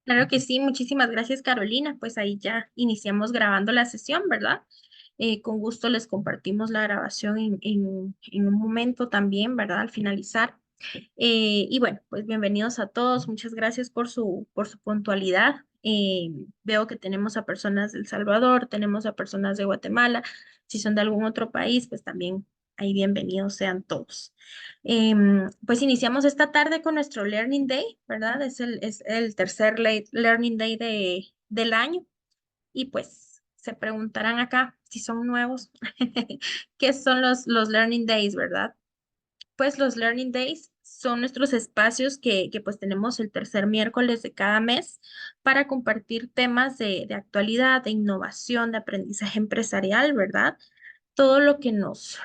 Claro que sí, muchísimas gracias Carolina. Pues ahí ya iniciamos grabando la sesión, ¿verdad? Con gusto les compartimos la grabación en un momento también, ¿verdad? Al finalizar. Y bueno, pues bienvenidos a todos. Muchas gracias por su puntualidad. Veo que tenemos a personas de El Salvador, tenemos a personas de Guatemala. Si son de algún otro país, pues también ahí bienvenidos sean todos. Pues iniciamos esta tarde con nuestro Learning Day, ¿verdad? Es el tercer Learning Day del año. Y pues se preguntarán acá si son nuevos, ¿qué son los Learning Days, verdad? Pues los Learning Days son nuestros espacios que pues tenemos el tercer miércoles de cada mes para compartir temas de actualidad, de innovación, de aprendizaje empresarial, ¿verdad? Todo lo que nos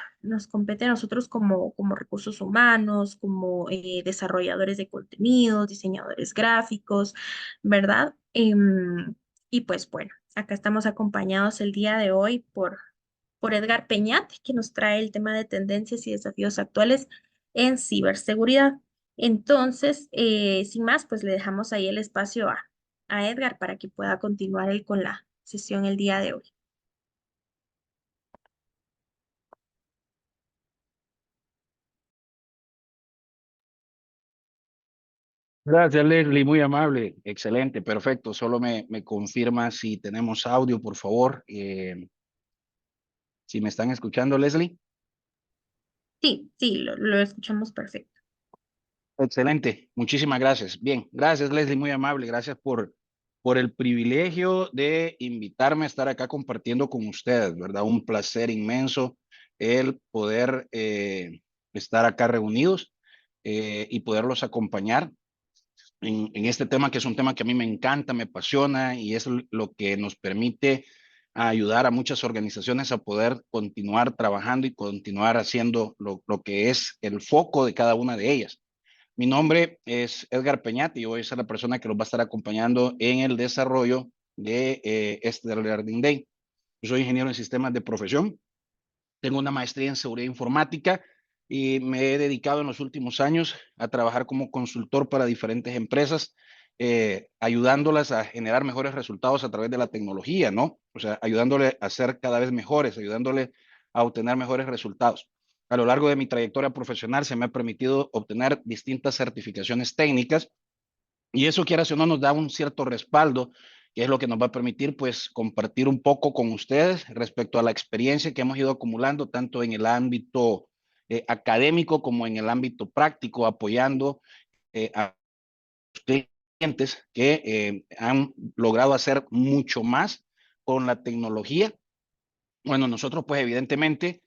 compete a nosotros como recursos humanos, como desarrolladores de contenidos, diseñadores gráficos, ¿verdad? Y pues bueno, acá estamos acompañados el día de hoy por Edgar Peñat, que nos trae el tema de tendencias y desafíos actuales en ciberseguridad. Entonces, sin más, pues le dejamos ahí el espacio a Edgar para que pueda continuar él con la sesión el día de hoy. Gracias, Leslie, muy amable, excelente, perfecto. Solo me confirma si tenemos audio, por favor. Si me están escuchando, Leslie. Sí, sí, lo escuchamos perfecto. Excelente, muchísimas gracias. Bien, gracias, Leslie, muy amable. Gracias por el privilegio de invitarme a estar acá compartiendo con ustedes, ¿verdad? Un placer inmenso el poder estar acá reunidos y poderlos acompañar en este tema, que es un tema que a mí me encanta, me apasiona y es lo que nos permite ayudar a muchas organizaciones a poder continuar trabajando y continuar haciendo lo que es el foco de cada una de ellas. Mi nombre es Edgar Peñat y yo voy a ser la persona que los va a estar acompañando en el desarrollo de este Learning Day. Yo soy ingeniero en sistemas de profesión, tengo una maestría en seguridad informática y me he dedicado en los últimos años a trabajar como consultor para diferentes empresas, ayudándolas a generar mejores resultados a través de la tecnología, ¿no? O sea, ayudándole a ser cada vez mejores, ayudándole a obtener mejores resultados. A lo largo de mi trayectoria profesional se me ha permitido obtener distintas certificaciones técnicas y eso, quieras o no, nos da un cierto respaldo, que es lo que nos va a permitir, pues, compartir un poco con ustedes respecto a la experiencia que hemos ido acumulando, tanto en el ámbito académico como en el ámbito práctico, apoyando a clientes que han logrado hacer mucho más con la tecnología. Bueno, nosotros, pues, evidentemente,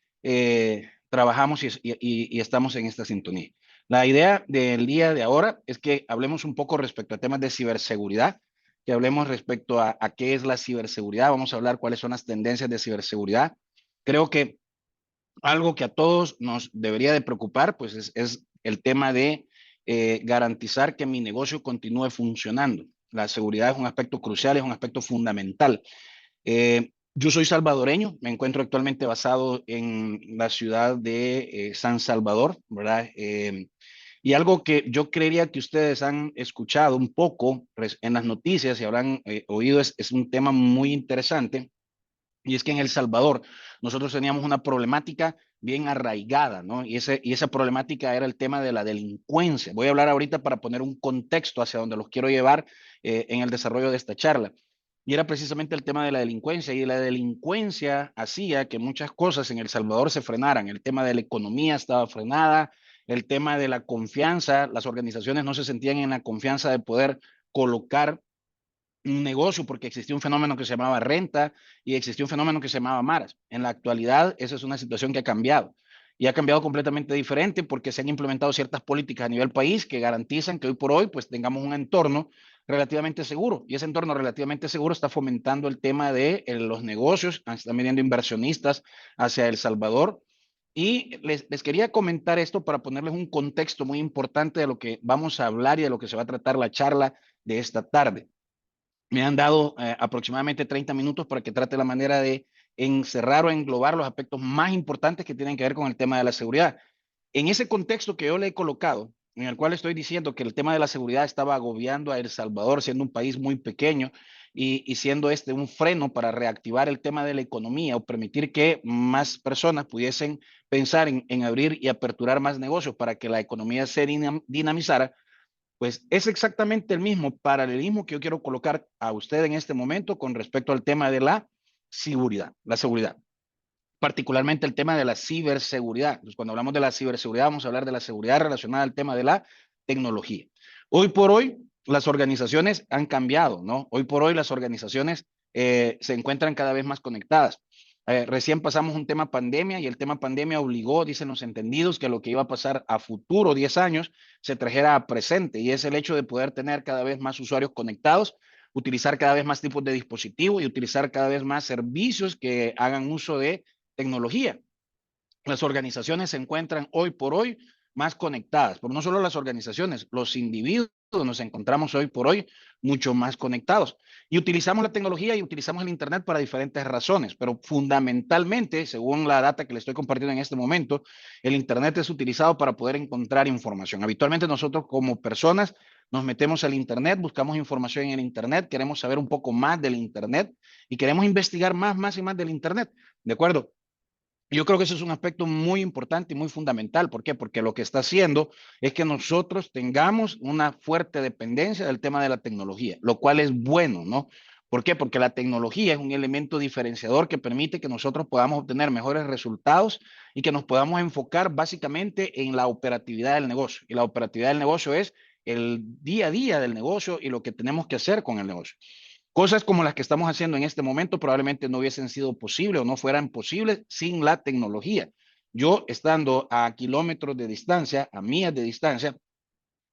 trabajamos y estamos en esta sintonía. La idea del día de ahora es que hablemos un poco respecto a temas de ciberseguridad, que hablemos respecto a qué es la ciberseguridad. Vamos a hablar cuáles son las tendencias de ciberseguridad. Creo que algo que a todos nos debería de preocupar, pues es el tema de garantizar que mi negocio continúe funcionando. La seguridad es un aspecto crucial, es un aspecto fundamental. Yo soy salvadoreño, me encuentro actualmente basado en la ciudad de San Salvador, ¿verdad? Y algo que yo creería que ustedes han escuchado un poco en las noticias y habrán oído es un tema muy interesante. Y es que en El Salvador nosotros teníamos una problemática bien arraigada, ¿no? Y esa problemática era el tema de la delincuencia. Voy a hablar ahorita para poner un contexto hacia donde los quiero llevar en el desarrollo de esta charla. Y era precisamente el tema de la delincuencia. Y la delincuencia hacía que muchas cosas en El Salvador se frenaran. El tema de la economía estaba frenada, el tema de la confianza, las organizaciones no se sentían en la confianza de poder colocar un negocio porque existía un fenómeno que se llamaba renta y existía un fenómeno que se llamaba maras. En la actualidad, esa es una situación que ha cambiado y ha cambiado completamente diferente porque se han implementado ciertas políticas a nivel país que garantizan que hoy por hoy pues tengamos un entorno relativamente seguro y ese entorno relativamente seguro está fomentando el tema de los negocios, están viniendo inversionistas hacia El Salvador y les quería comentar esto para ponerles un contexto muy importante de lo que vamos a hablar y de lo que se va a tratar la charla de esta tarde. Me han dado aproximadamente 30 minutos para que trate la manera de encerrar o englobar los aspectos más importantes que tienen que ver con el tema de la seguridad. En ese contexto que yo le he colocado, en el cual estoy diciendo que el tema de la seguridad estaba agobiando a El Salvador, siendo un país muy pequeño y siendo este un freno para reactivar el tema de la economía o permitir que más personas pudiesen pensar en abrir y aperturar más negocios para que la economía se dinamizara, pues es exactamente el mismo paralelismo que yo quiero colocar a usted en este momento con respecto al tema de la seguridad, particularmente el tema de la ciberseguridad. Entonces, cuando hablamos de la ciberseguridad, vamos a hablar de la seguridad relacionada al tema de la tecnología. Hoy por hoy, las organizaciones han cambiado, ¿no? Hoy por hoy, las organizaciones se encuentran cada vez más conectadas. Recién pasamos un tema pandemia y el tema pandemia obligó, dicen los entendidos, que lo que iba a pasar a futuro, 10 años, se trajera a presente y es el hecho de poder tener cada vez más usuarios conectados, utilizar cada vez más tipos de dispositivos y utilizar cada vez más servicios que hagan uso de tecnología. Las organizaciones se encuentran hoy por hoy más conectadas, pero no solo las organizaciones, los individuos nos encontramos hoy por hoy mucho más conectados y utilizamos la tecnología y utilizamos el Internet para diferentes razones, pero fundamentalmente, según la data que le estoy compartiendo en este momento, el Internet es utilizado para poder encontrar información. Habitualmente nosotros como personas nos metemos al Internet, buscamos información en el Internet, queremos saber un poco más del Internet y queremos investigar más y más del Internet, ¿de acuerdo? Yo creo que eso es un aspecto muy importante y muy fundamental. ¿Por qué? Porque lo que está haciendo es que nosotros tengamos una fuerte dependencia del tema de la tecnología, lo cual es bueno, ¿no? ¿Por qué? Porque la tecnología es un elemento diferenciador que permite que nosotros podamos obtener mejores resultados y que nos podamos enfocar básicamente en la operatividad del negocio. Y la operatividad del negocio es el día a día del negocio y lo que tenemos que hacer con el negocio. Cosas como las que estamos haciendo en este momento probablemente no hubiesen sido posibles o no fueran posibles sin la tecnología. Yo, estando a kilómetros de distancia, a millas de distancia,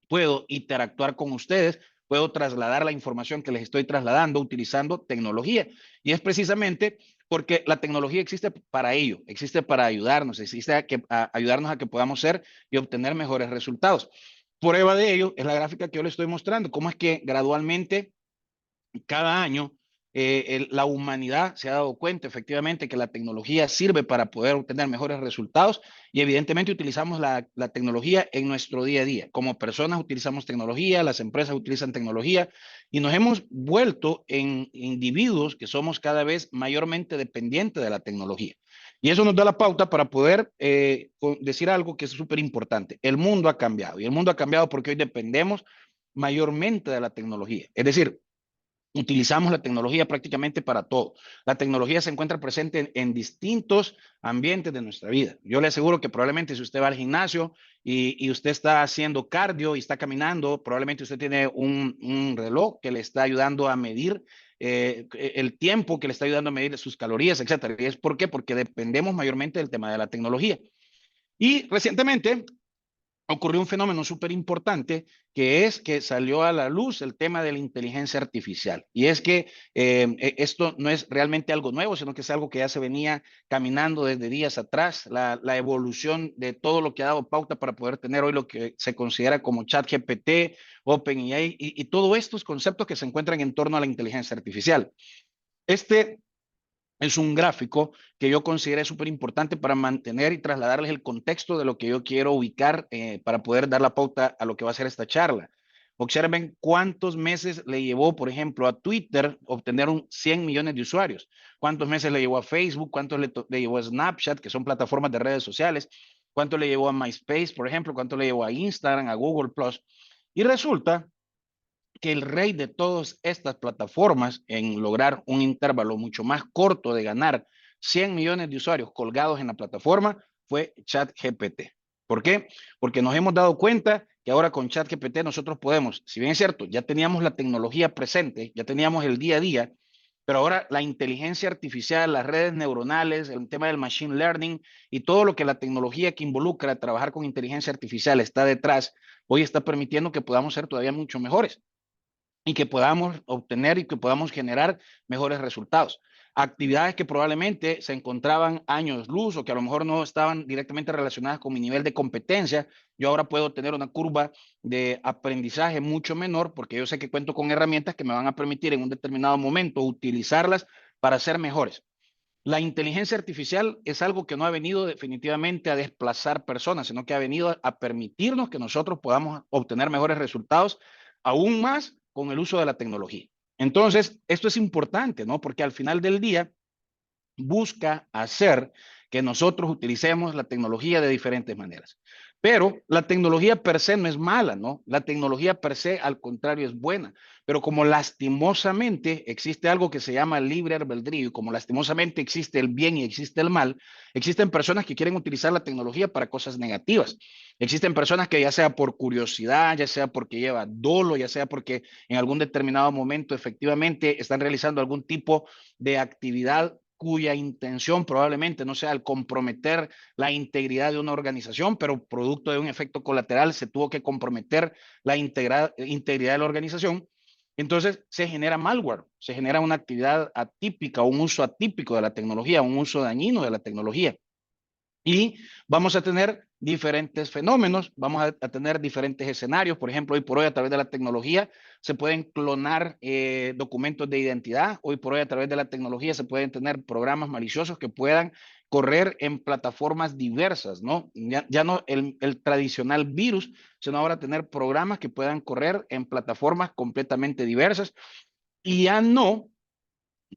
puedo interactuar con ustedes, puedo trasladar la información que les estoy trasladando utilizando tecnología. Y es precisamente porque la tecnología existe para ello, existe para ayudarnos, existe a ayudarnos a que podamos ser y obtener mejores resultados. Prueba de ello es la gráfica que yo les estoy mostrando, cómo es que gradualmente cada año la humanidad se ha dado cuenta efectivamente que la tecnología sirve para poder obtener mejores resultados y evidentemente utilizamos la tecnología en nuestro día a día. Como personas utilizamos tecnología, las empresas utilizan tecnología y nos hemos vuelto en individuos que somos cada vez mayormente dependientes de la tecnología. Y eso nos da la pauta para poder decir algo que es súper importante. El mundo ha cambiado y el mundo ha cambiado porque hoy dependemos mayormente de la tecnología. Es decir, utilizamos la tecnología prácticamente para todo. La tecnología se encuentra presente en distintos ambientes de nuestra vida. Yo le aseguro que probablemente si usted va al gimnasio y usted está haciendo cardio y está caminando, probablemente usted tiene un reloj que le está ayudando a medir el tiempo, que le está ayudando a medir sus calorías, etcétera. ¿Y es por qué? Porque dependemos mayormente del tema de la tecnología. Y recientemente ocurrió un fenómeno súper importante que es que salió a la luz el tema de la inteligencia artificial. Y es que esto no es realmente algo nuevo, sino que es algo que ya se venía caminando desde días atrás, la evolución de todo lo que ha dado pauta para poder tener hoy lo que se considera como ChatGPT, OpenAI y todos estos conceptos que se encuentran en torno a la inteligencia artificial. Este es un gráfico que yo consideré súper importante para mantener y trasladarles el contexto de lo que yo quiero ubicar para poder dar la pauta a lo que va a ser esta charla. Observen cuántos meses le llevó, por ejemplo, a Twitter obtener 100 millones de usuarios. Cuántos meses le llevó a Facebook, cuántos le llevó a Snapchat, que son plataformas de redes sociales. Cuánto le llevó a MySpace, por ejemplo, cuánto le llevó a Instagram, a Google Plus. Y resulta que el rey de todas estas plataformas en lograr un intervalo mucho más corto de ganar 100 millones de usuarios colgados en la plataforma fue ChatGPT. ¿Por qué? Porque nos hemos dado cuenta que ahora con ChatGPT nosotros podemos, si bien es cierto, ya teníamos la tecnología presente, ya teníamos el día a día, pero ahora la inteligencia artificial, las redes neuronales, el tema del machine learning y todo lo que la tecnología que involucra trabajar con inteligencia artificial está detrás, hoy está permitiendo que podamos ser todavía mucho mejores y que podamos obtener y que podamos generar mejores resultados. Actividades que probablemente se encontraban años luz o que a lo mejor no estaban directamente relacionadas con mi nivel de competencia, yo ahora puedo tener una curva de aprendizaje mucho menor porque yo sé que cuento con herramientas que me van a permitir en un determinado momento utilizarlas para ser mejores. La inteligencia artificial es algo que no ha venido definitivamente a desplazar personas, sino que ha venido a permitirnos que nosotros podamos obtener mejores resultados, aún más con el uso de la tecnología. Entonces, esto es importante, ¿no? Porque al final del día busca hacer que nosotros utilicemos la tecnología de diferentes maneras. Pero la tecnología per se no es mala, ¿no? La tecnología per se, al contrario, es buena. Pero como lastimosamente existe algo que se llama libre albedrío, y como lastimosamente existe el bien y existe el mal, existen personas que quieren utilizar la tecnología para cosas negativas. Existen personas que ya sea por curiosidad, ya sea porque lleva dolo, ya sea porque en algún determinado momento efectivamente están realizando algún tipo de actividad cuya intención probablemente no sea el comprometer la integridad de una organización, pero producto de un efecto colateral se tuvo que comprometer la integridad de la organización. Entonces se genera malware, se genera una actividad atípica, un uso atípico de la tecnología, un uso dañino de la tecnología. Y vamos a tener diferentes fenómenos, vamos a tener diferentes escenarios. Por ejemplo, hoy por hoy a través de la tecnología se pueden clonar documentos de identidad. Hoy por hoy a través de la tecnología se pueden tener programas maliciosos que puedan correr en plataformas diversas, ¿no? Ya no el tradicional virus, sino ahora tener programas que puedan correr en plataformas completamente diversas y ya no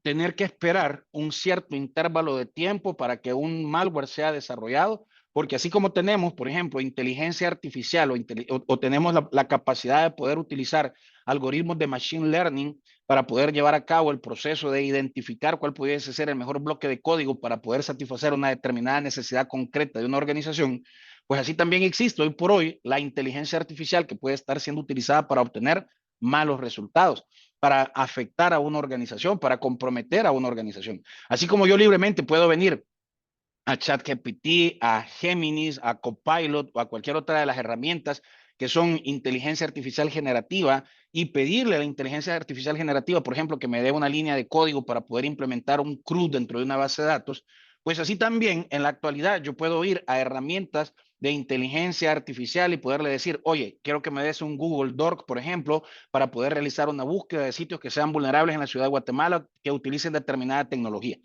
tener que esperar un cierto intervalo de tiempo para que un malware sea desarrollado, porque así como tenemos, por ejemplo, inteligencia artificial o tenemos la capacidad de poder utilizar algoritmos de machine learning para poder llevar a cabo el proceso de identificar cuál pudiese ser el mejor bloque de código para poder satisfacer una determinada necesidad concreta de una organización, pues así también existe hoy por hoy la inteligencia artificial que puede estar siendo utilizada para obtener malos resultados, para afectar a una organización, para comprometer a una organización. Así como yo libremente puedo venir a ChatGPT, a Géminis, a Copilot o a cualquier otra de las herramientas que son inteligencia artificial generativa y pedirle a la inteligencia artificial generativa, por ejemplo, que me dé una línea de código para poder implementar un CRUD dentro de una base de datos, pues así también en la actualidad yo puedo ir a herramientas de inteligencia artificial y poderle decir, oye, quiero que me des un Google Doc, por ejemplo, para poder realizar una búsqueda de sitios que sean vulnerables en la ciudad de Guatemala que utilicen determinada tecnología.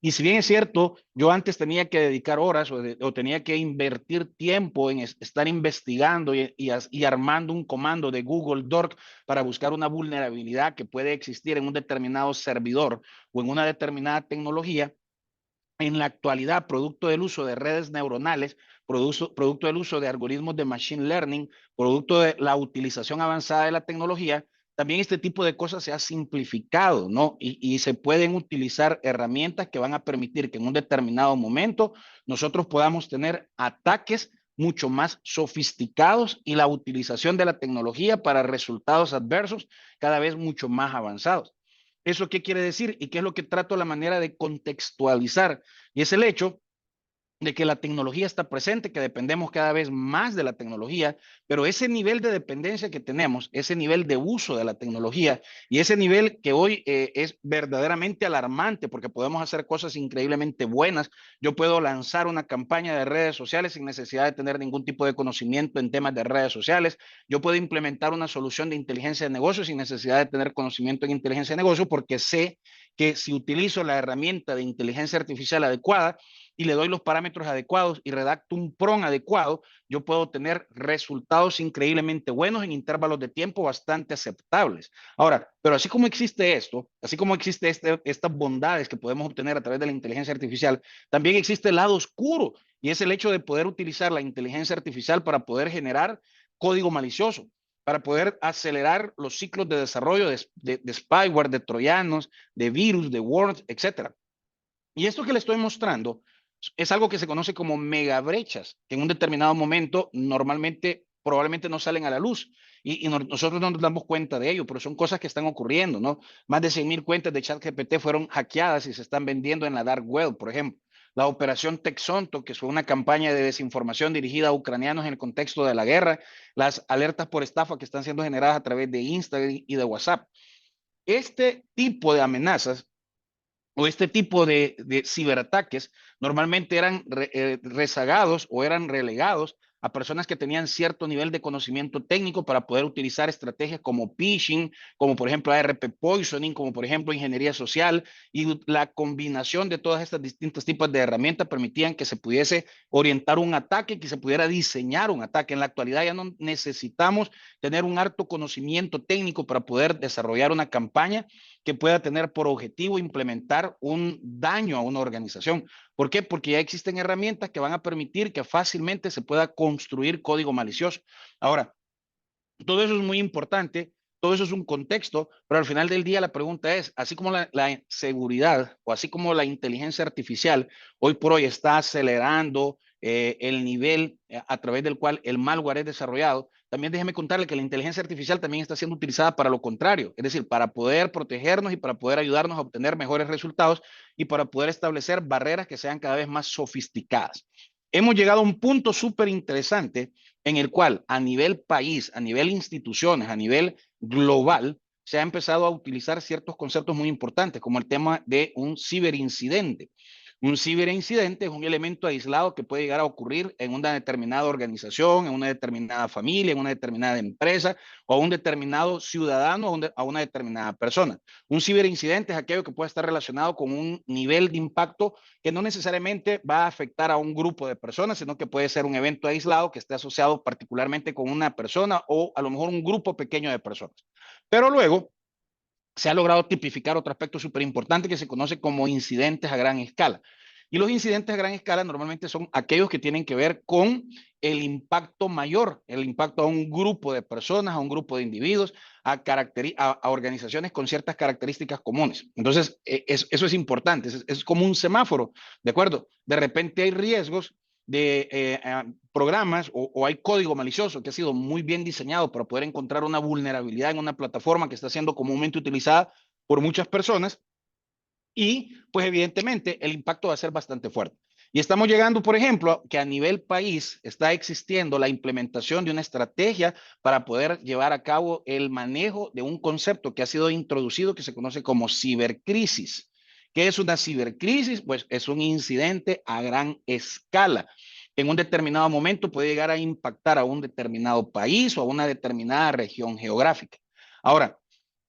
Y si bien es cierto, yo antes tenía que dedicar horas o tenía que invertir tiempo en estar investigando y armando un comando de Google Doc para buscar una vulnerabilidad que puede existir en un determinado servidor o en una determinada tecnología, en la actualidad, producto del uso de redes neuronales, producto del uso de algoritmos de machine learning, producto de la utilización avanzada de la tecnología, también este tipo de cosas se ha simplificado, ¿no? Y se pueden utilizar herramientas que van a permitir que en un determinado momento nosotros podamos tener ataques mucho más sofisticados y la utilización de la tecnología para resultados adversos cada vez mucho más avanzados. ¿Eso qué quiere decir? ¿Y qué es lo que trato la manera de contextualizar? Y es el hecho de que la tecnología está presente, que dependemos cada vez más de la tecnología, pero ese nivel de dependencia que tenemos, ese nivel de uso de la tecnología y ese nivel que hoy es verdaderamente alarmante porque podemos hacer cosas increíblemente buenas. Yo puedo lanzar una campaña de redes sociales sin necesidad de tener ningún tipo de conocimiento en temas de redes sociales. Yo puedo implementar una solución de inteligencia de negocios sin necesidad de tener conocimiento en inteligencia de negocios porque sé que si utilizo la herramienta de inteligencia artificial adecuada, y le doy los parámetros adecuados y redacto un prompt adecuado, yo puedo tener resultados increíblemente buenos en intervalos de tiempo bastante aceptables. Ahora, pero así como existe esto, así como existe estas bondades que podemos obtener a través de la inteligencia artificial, también existe el lado oscuro y es el hecho de poder utilizar la inteligencia artificial para poder generar código malicioso, para poder acelerar los ciclos de desarrollo de spyware, de troyanos, de virus, de worms, etcétera. Y esto que le estoy mostrando es algo que se conoce como megabrechas, que en un determinado momento normalmente probablemente no salen a la luz y nosotros no nos damos cuenta de ello, pero son cosas que están ocurriendo, ¿no? Más de 100,000 cuentas de ChatGPT fueron hackeadas y se están vendiendo en la dark web, por ejemplo. La operación Texonto, que fue una campaña de desinformación dirigida a ucranianos en el contexto de la guerra, las alertas por estafa que están siendo generadas a través de Instagram y de WhatsApp. Este tipo de amenazas o este tipo de ciberataques normalmente eran rezagados o eran relegados a personas que tenían cierto nivel de conocimiento técnico para poder utilizar estrategias como phishing, como por ejemplo ARP poisoning, como por ejemplo ingeniería social, y la combinación de todas estas distintos tipos de herramientas permitían que se pudiese orientar un ataque, que se pudiera diseñar un ataque. En la actualidad ya no necesitamos tener un alto conocimiento técnico para poder desarrollar una campaña que pueda tener por objetivo implementar un daño a una organización. ¿Por qué? Porque ya existen herramientas que van a permitir que fácilmente se pueda construir código malicioso. Ahora, todo eso es muy importante, todo eso es un contexto, pero al final del día la pregunta es, así como la seguridad o así como la inteligencia artificial hoy por hoy está acelerando el nivel a través del cual el malware es desarrollado, también déjeme contarle que la inteligencia artificial también está siendo utilizada para lo contrario, es decir, para poder protegernos y para poder ayudarnos a obtener mejores resultados y para poder establecer barreras que sean cada vez más sofisticadas. Hemos llegado a un punto súper interesante en el cual a nivel país, a nivel instituciones, a nivel global, se ha empezado a utilizar ciertos conceptos muy importantes, como el tema de un ciberincidente. Un ciberincidente es un elemento aislado que puede llegar a ocurrir en una determinada organización, en una determinada familia, en una determinada empresa o a un determinado ciudadano o a una determinada persona. Un ciberincidente es aquello que puede estar relacionado con un nivel de impacto que no necesariamente va a afectar a un grupo de personas, sino que puede ser un evento aislado que esté asociado particularmente con una persona o a lo mejor un grupo pequeño de personas. Pero luego se ha logrado tipificar otro aspecto súper importante que se conoce como incidentes a gran escala. Y los incidentes a gran escala normalmente son aquellos que tienen que ver con el impacto mayor, el impacto a un grupo de personas, a un grupo de individuos, a organizaciones con ciertas características comunes. Entonces, eso es importante, es como un semáforo, ¿de acuerdo? De repente hay riesgos de programas o hay código malicioso que ha sido muy bien diseñado para poder encontrar una vulnerabilidad en una plataforma que está siendo comúnmente utilizada por muchas personas y pues evidentemente el impacto va a ser bastante fuerte. Y estamos llegando, por ejemplo, que a nivel país está existiendo la implementación de una estrategia para poder llevar a cabo el manejo de un concepto que ha sido introducido que se conoce como cibercrisis. ¿Qué es una cibercrisis? Pues es un incidente a gran escala. En un determinado momento puede llegar a impactar a un determinado país o a una determinada región geográfica. Ahora,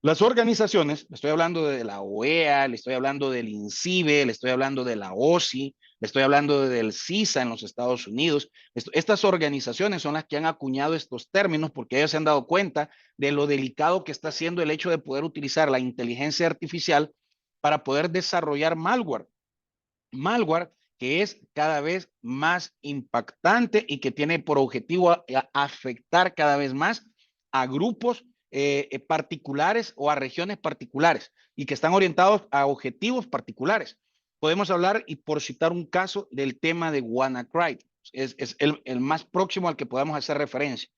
las organizaciones, le estoy hablando de la OEA, le estoy hablando del INCIBE, le estoy hablando de la OSI, le estoy hablando del CISA en los Estados Unidos. Estas organizaciones son las que han acuñado estos términos porque ellos se han dado cuenta de lo delicado que está siendo el hecho de poder utilizar la inteligencia artificial para poder desarrollar malware. Malware que es cada vez más impactante y que tiene por objetivo afectar cada vez más a grupos particulares o a regiones particulares y que están orientados a objetivos particulares. Podemos hablar, y por citar un caso, del tema de WannaCry. Es el más próximo al que podamos hacer referencia.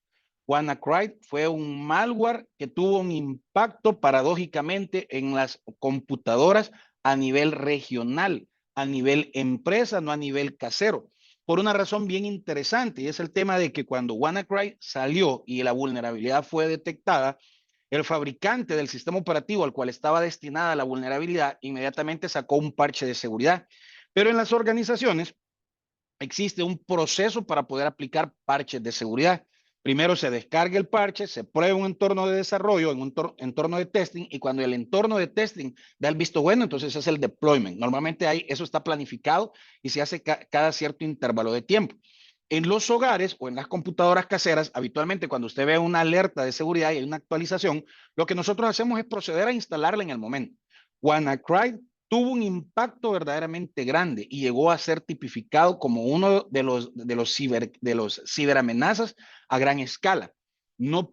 WannaCry fue un malware que tuvo un impacto paradójicamente en las computadoras a nivel regional, a nivel empresa, no a nivel casero, por una razón bien interesante, y es el tema de que cuando WannaCry salió y la vulnerabilidad fue detectada, el fabricante del sistema operativo al cual estaba destinada la vulnerabilidad inmediatamente sacó un parche de seguridad. Pero en las organizaciones existe un proceso para poder aplicar parches de seguridad. Primero se descarga el parche, se prueba un entorno de desarrollo, en un entorno de testing, y cuando el entorno de testing da el visto bueno, entonces es el deployment. Normalmente eso está planificado y se hace cada cierto intervalo de tiempo. En los hogares o en las computadoras caseras, habitualmente cuando usted ve una alerta de seguridad y hay una actualización, lo que nosotros hacemos es proceder a instalarla en el momento. WannaCry tuvo un impacto verdaderamente grande y llegó a ser tipificado como uno de los ciberamenazas a gran escala. No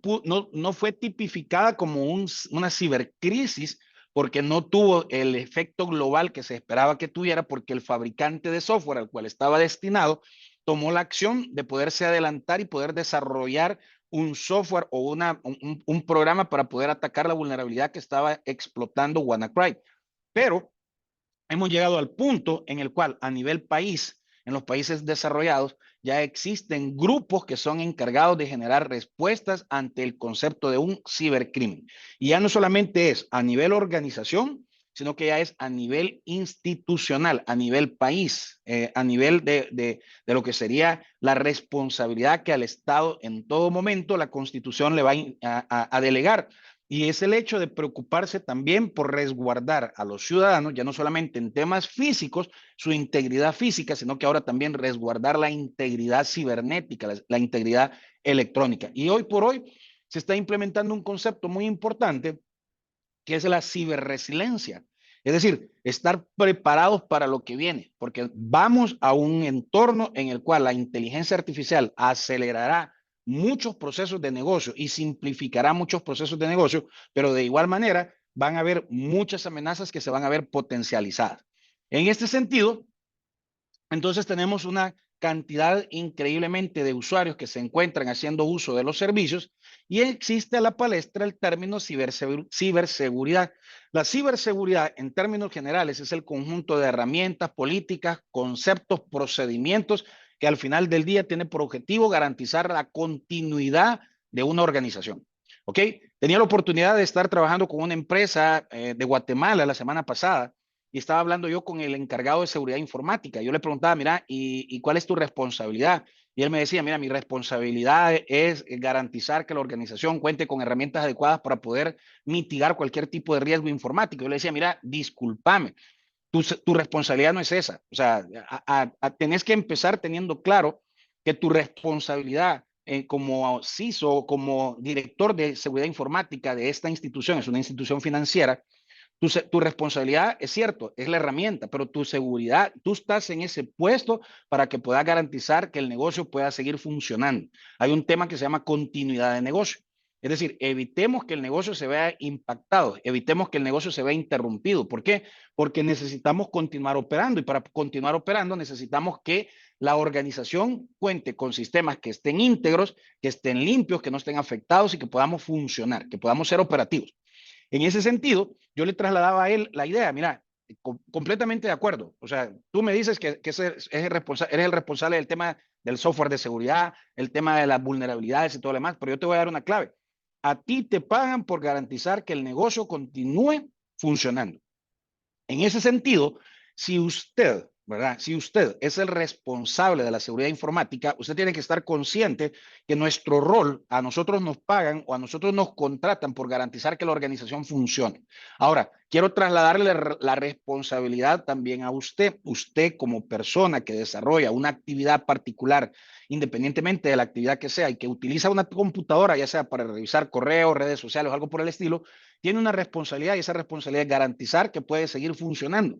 fue tipificada como una cibercrisis porque no tuvo el efecto global que se esperaba que tuviera, porque el fabricante de software al cual estaba destinado tomó la acción de poderse adelantar y poder desarrollar un software o un programa para poder atacar la vulnerabilidad que estaba explotando WannaCry. Pero hemos llegado al punto en el cual a nivel país, en los países desarrollados, ya existen grupos que son encargados de generar respuestas ante el concepto de un cibercrimen. Y ya no solamente es a nivel organización, sino que ya es a nivel institucional, a nivel país, a nivel de lo que sería la responsabilidad que al Estado en todo momento la Constitución le va a delegar. Y es el hecho de preocuparse también por resguardar a los ciudadanos, ya no solamente en temas físicos, su integridad física, sino que ahora también resguardar la integridad cibernética, la integridad electrónica. Y hoy por hoy se está implementando un concepto muy importante que es la ciberresiliencia. Es decir, estar preparados para lo que viene, porque vamos a un entorno en el cual la inteligencia artificial acelerará muchos procesos de negocio y simplificará muchos procesos de negocio, pero de igual manera van a haber muchas amenazas que se van a ver potencializadas. En este sentido, entonces tenemos una cantidad increíblemente de usuarios que se encuentran haciendo uso de los servicios y existe a la palestra el término ciberseguridad. La ciberseguridad en términos generales es el conjunto de herramientas, políticas, conceptos, procedimientos que al final del día tiene por objetivo garantizar la continuidad de una organización. ¿Ok? Tenía la oportunidad de estar trabajando con una empresa de Guatemala la semana pasada y estaba hablando yo con el encargado de seguridad informática. Yo le preguntaba, mira, ¿y cuál es tu responsabilidad? Y él me decía, mira, mi responsabilidad es garantizar que la organización cuente con herramientas adecuadas para poder mitigar cualquier tipo de riesgo informático. Yo le decía, mira, discúlpame, tu responsabilidad no es esa. O sea, tenés que empezar teniendo claro que tu responsabilidad como CISO, como director de seguridad informática de esta institución, es una institución financiera, tu responsabilidad es cierto, es la herramienta, pero tu seguridad, tú estás en ese puesto para que puedas garantizar que el negocio pueda seguir funcionando. Hay un tema que se llama continuidad de negocio. Es decir, evitemos que el negocio se vea impactado, evitemos que el negocio se vea interrumpido. ¿Por qué? Porque necesitamos continuar operando y para continuar operando necesitamos que la organización cuente con sistemas que estén íntegros, que estén limpios, que no estén afectados y que podamos funcionar, que podamos ser operativos. En ese sentido, yo le trasladaba a él la idea, mira, completamente de acuerdo. O sea, tú me dices que eres el responsable del tema del software de seguridad, el tema de las vulnerabilidades y todo lo demás, pero yo te voy a dar una clave. A ti te pagan por garantizar que el negocio continúe funcionando. En ese sentido, si usted, ¿verdad? Si usted es el responsable de la seguridad informática, usted tiene que estar consciente que nuestro rol, a nosotros nos pagan o a nosotros nos contratan por garantizar que la organización funcione. Ahora, quiero trasladarle la responsabilidad también a usted. Usted como persona que desarrolla una actividad particular, independientemente de la actividad que sea y que utiliza una computadora, ya sea para revisar correos, redes sociales o algo por el estilo, tiene una responsabilidad y esa responsabilidad es garantizar que puede seguir funcionando.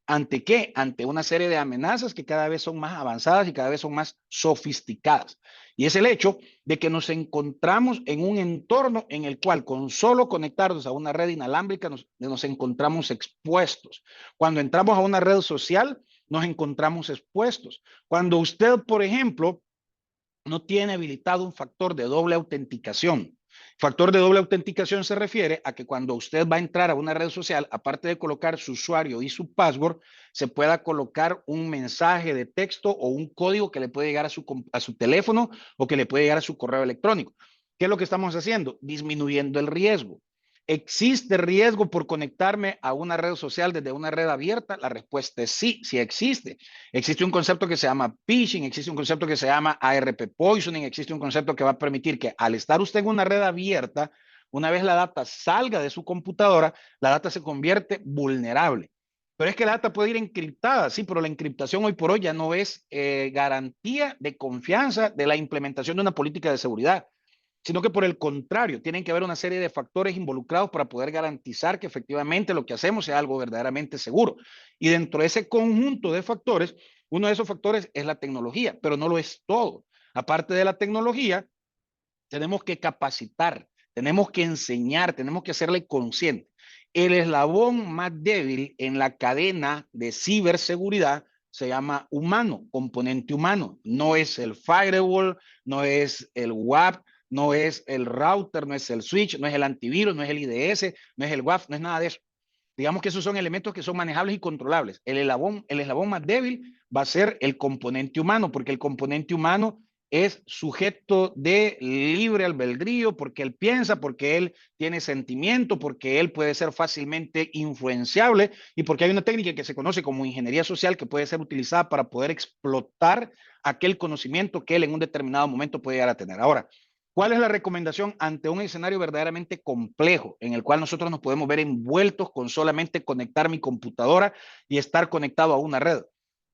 ¿Ante qué? Ante una serie de amenazas que cada vez son más avanzadas y cada vez son más sofisticadas. Y es el hecho de que nos encontramos en un entorno en el cual con solo conectarnos a una red inalámbrica nos encontramos expuestos. Cuando entramos a una red social, nos encontramos expuestos. Cuando usted, por ejemplo, no tiene habilitado un factor de doble autenticación. Factor de doble autenticación se refiere a que cuando usted va a entrar a una red social, aparte de colocar su usuario y su password, se pueda colocar un mensaje de texto o un código que le puede llegar a su teléfono o que le puede llegar a su correo electrónico. ¿Qué es lo que estamos haciendo? Disminuyendo el riesgo. ¿Existe riesgo por conectarme a una red social desde una red abierta? La respuesta es sí, sí existe. Existe un concepto que se llama phishing, existe un concepto que se llama ARP poisoning, existe un concepto que va a permitir que al estar usted en una red abierta, una vez la data salga de su computadora, la data se convierte vulnerable. Pero es que la data puede ir encriptada, sí, pero la encriptación hoy por hoy ya no es garantía de confianza de la implementación de una política de seguridad, sino que por el contrario, tienen que haber una serie de factores involucrados para poder garantizar que efectivamente lo que hacemos sea algo verdaderamente seguro. Y dentro de ese conjunto de factores, uno de esos factores es la tecnología, pero no lo es todo. Aparte de la tecnología, tenemos que capacitar, tenemos que enseñar, tenemos que hacerle consciente. El eslabón más débil en la cadena de ciberseguridad se llama humano, componente humano. No es el firewall, no es el WAP, no es el router, no es el switch, no es el antivirus, no es el IDS, no es el WAF, no es nada de eso. Digamos que esos son elementos que son manejables y controlables. El eslabón más débil va a ser el componente humano, porque el componente humano es sujeto de libre albedrío porque él piensa, porque él tiene sentimiento, porque él puede ser fácilmente influenciable y porque hay una técnica que se conoce como ingeniería social que puede ser utilizada para poder explotar aquel conocimiento que él en un determinado momento puede llegar a tener. Ahora, ¿cuál es la recomendación ante un escenario verdaderamente complejo en el cual nosotros nos podemos ver envueltos con solamente conectar mi computadora y estar conectado a una red?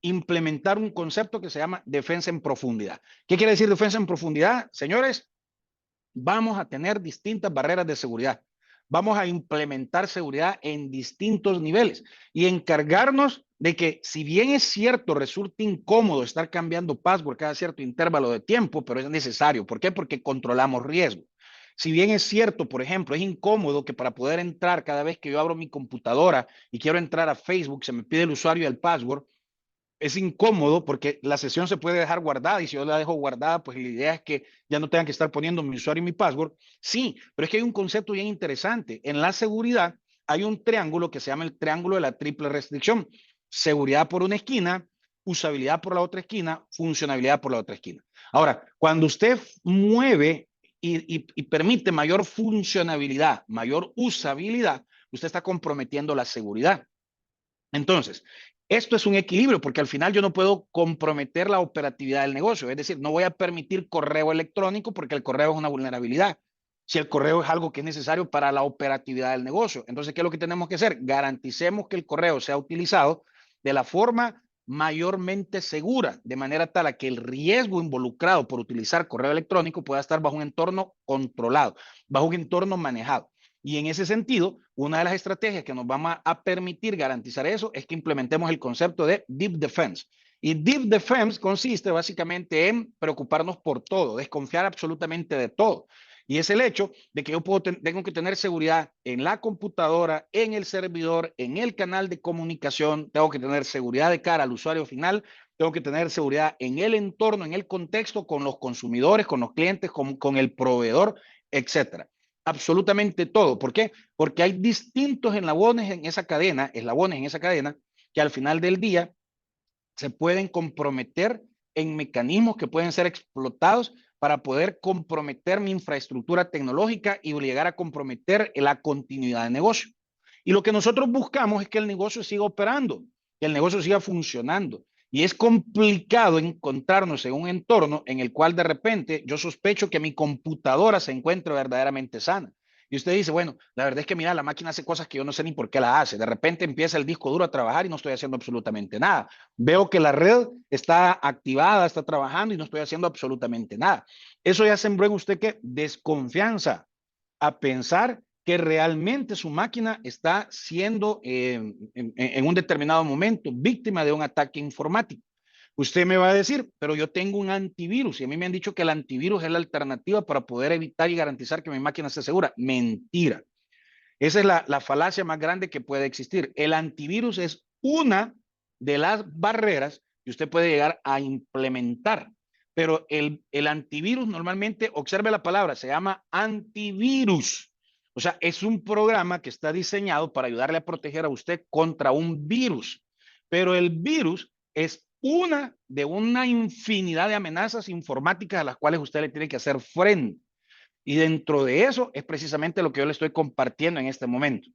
Implementar un concepto que se llama defensa en profundidad. ¿Qué quiere decir defensa en profundidad? Señores, vamos a tener distintas barreras de seguridad. Vamos a implementar seguridad en distintos niveles y encargarnos de que, si bien es cierto, resulta incómodo estar cambiando password cada cierto intervalo de tiempo, pero es necesario. ¿Por qué? Porque controlamos riesgo. Si bien es cierto, por ejemplo, es incómodo que para poder entrar cada vez que yo abro mi computadora y quiero entrar a Facebook, se me pide el usuario y el password, es incómodo porque la sesión se puede dejar guardada y si yo la dejo guardada, pues la idea es que ya no tengan que estar poniendo mi usuario y mi password. Sí, pero es que hay un concepto bien interesante. En la seguridad hay un triángulo que se llama el triángulo de la triple restricción. Seguridad por una esquina, usabilidad por la otra esquina, funcionalidad por la otra esquina. Ahora, cuando usted mueve y permite mayor funcionalidad, mayor usabilidad, usted está comprometiendo la seguridad. Entonces, esto es un equilibrio porque al final yo no puedo comprometer la operatividad del negocio. Es decir, no voy a permitir correo electrónico porque el correo es una vulnerabilidad. Si el correo es algo que es necesario para la operatividad del negocio. Entonces, ¿qué es lo que tenemos que hacer? Garanticemos que el correo sea utilizado de la forma mayormente segura, de manera tal a que el riesgo involucrado por utilizar correo electrónico pueda estar bajo un entorno controlado, bajo un entorno manejado. Y en ese sentido, una de las estrategias que nos va a permitir garantizar eso es que implementemos el concepto de Deep Defense. Y Deep Defense consiste básicamente en preocuparnos por todo, desconfiar absolutamente de todo. Y es el hecho de que yo tengo que tener seguridad en la computadora, en el servidor, en el canal de comunicación, tengo que tener seguridad de cara al usuario final, tengo que tener seguridad en el entorno, en el contexto, con los consumidores, con los clientes, con el proveedor, etcétera. Absolutamente todo. ¿Por qué? Porque hay distintos eslabones en esa cadena, que al final del día se pueden comprometer en mecanismos que pueden ser explotados para poder comprometer mi infraestructura tecnológica y llegar a comprometer la continuidad de negocio. Y lo que nosotros buscamos es que el negocio siga operando, que el negocio siga funcionando. Y es complicado encontrarnos en un entorno en el cual de repente yo sospecho que mi computadora se encuentre verdaderamente sana. Y usted dice, bueno, la verdad es que mira, la máquina hace cosas que yo no sé ni por qué la hace. De repente empieza el disco duro a trabajar y no estoy haciendo absolutamente nada. Veo que la red está activada, está trabajando y no estoy haciendo absolutamente nada. Eso ya sembró en usted que desconfianza a pensar que realmente su máquina está siendo en un determinado momento víctima de un ataque informático. Usted me va a decir, pero yo tengo un antivirus y a mí me han dicho que el antivirus es la alternativa para poder evitar y garantizar que mi máquina esté segura. Mentira. Esa es la falacia más grande que puede existir. El antivirus es una de las barreras que usted puede llegar a implementar. Pero el antivirus normalmente, observe la palabra, se llama antivirus. O sea, es un programa que está diseñado para ayudarle a proteger a usted contra un virus. Pero el virus es una de una infinidad de amenazas informáticas a las cuales usted le tiene que hacer frente. Y dentro de eso es precisamente lo que yo le estoy compartiendo en este momento.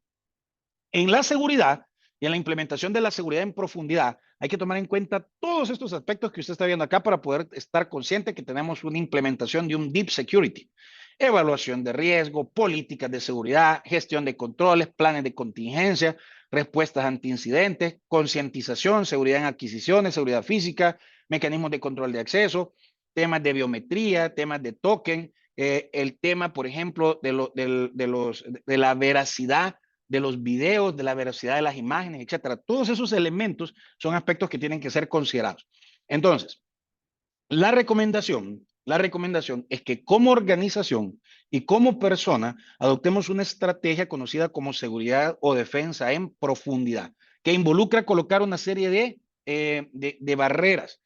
En la seguridad y en la implementación de la seguridad en profundidad, hay que tomar en cuenta todos estos aspectos que usted está viendo acá para poder estar consciente que tenemos una implementación de un Deep Security. Evaluación de riesgo, políticas de seguridad, gestión de controles, planes de contingencia, respuestas ante incidentes, concientización, seguridad en adquisiciones, seguridad física, mecanismos de control de acceso, temas de biometría, temas de token, el tema, por ejemplo, de la veracidad de los videos, de la veracidad de las imágenes, etcétera. Todos esos elementos son aspectos que tienen que ser considerados. Entonces, la recomendación es que como organización y como persona adoptemos una estrategia conocida como seguridad o defensa en profundidad, que involucra colocar una serie de barreras.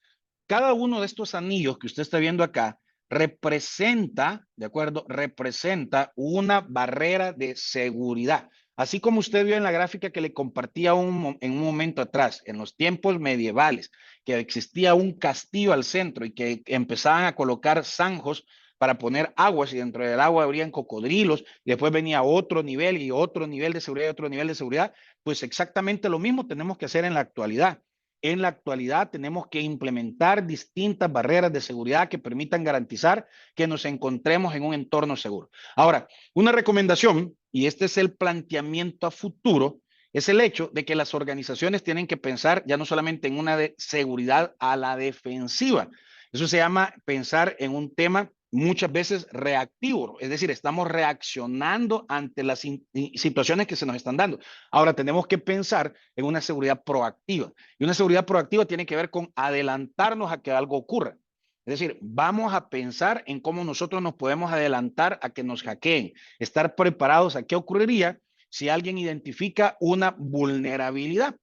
Cada uno de estos anillos que usted está viendo acá representa, ¿de acuerdo? Representa una barrera de seguridad. Así como usted vio en la gráfica que le compartía en un momento atrás, en los tiempos medievales, que existía un castillo al centro y que empezaban a colocar zanjos para poner aguas y dentro del agua habrían cocodrilos, y después venía otro nivel y otro nivel de seguridad y otro nivel de seguridad, pues exactamente lo mismo tenemos que hacer en la actualidad. En la actualidad tenemos que implementar distintas barreras de seguridad que permitan garantizar que nos encontremos en un entorno seguro. Ahora, una recomendación, y este es el planteamiento a futuro, es el hecho de que las organizaciones tienen que pensar ya no solamente en una seguridad a la defensiva. Eso se llama pensar en un tema muchas veces reactivo, es decir, estamos reaccionando ante las situaciones que se nos están dando. Ahora tenemos que pensar en una seguridad proactiva, y una seguridad proactiva tiene que ver con adelantarnos a que algo ocurra. Es decir, vamos a pensar en cómo nosotros nos podemos adelantar a que nos hackeen, estar preparados a qué ocurriría si alguien identifica una vulnerabilidad.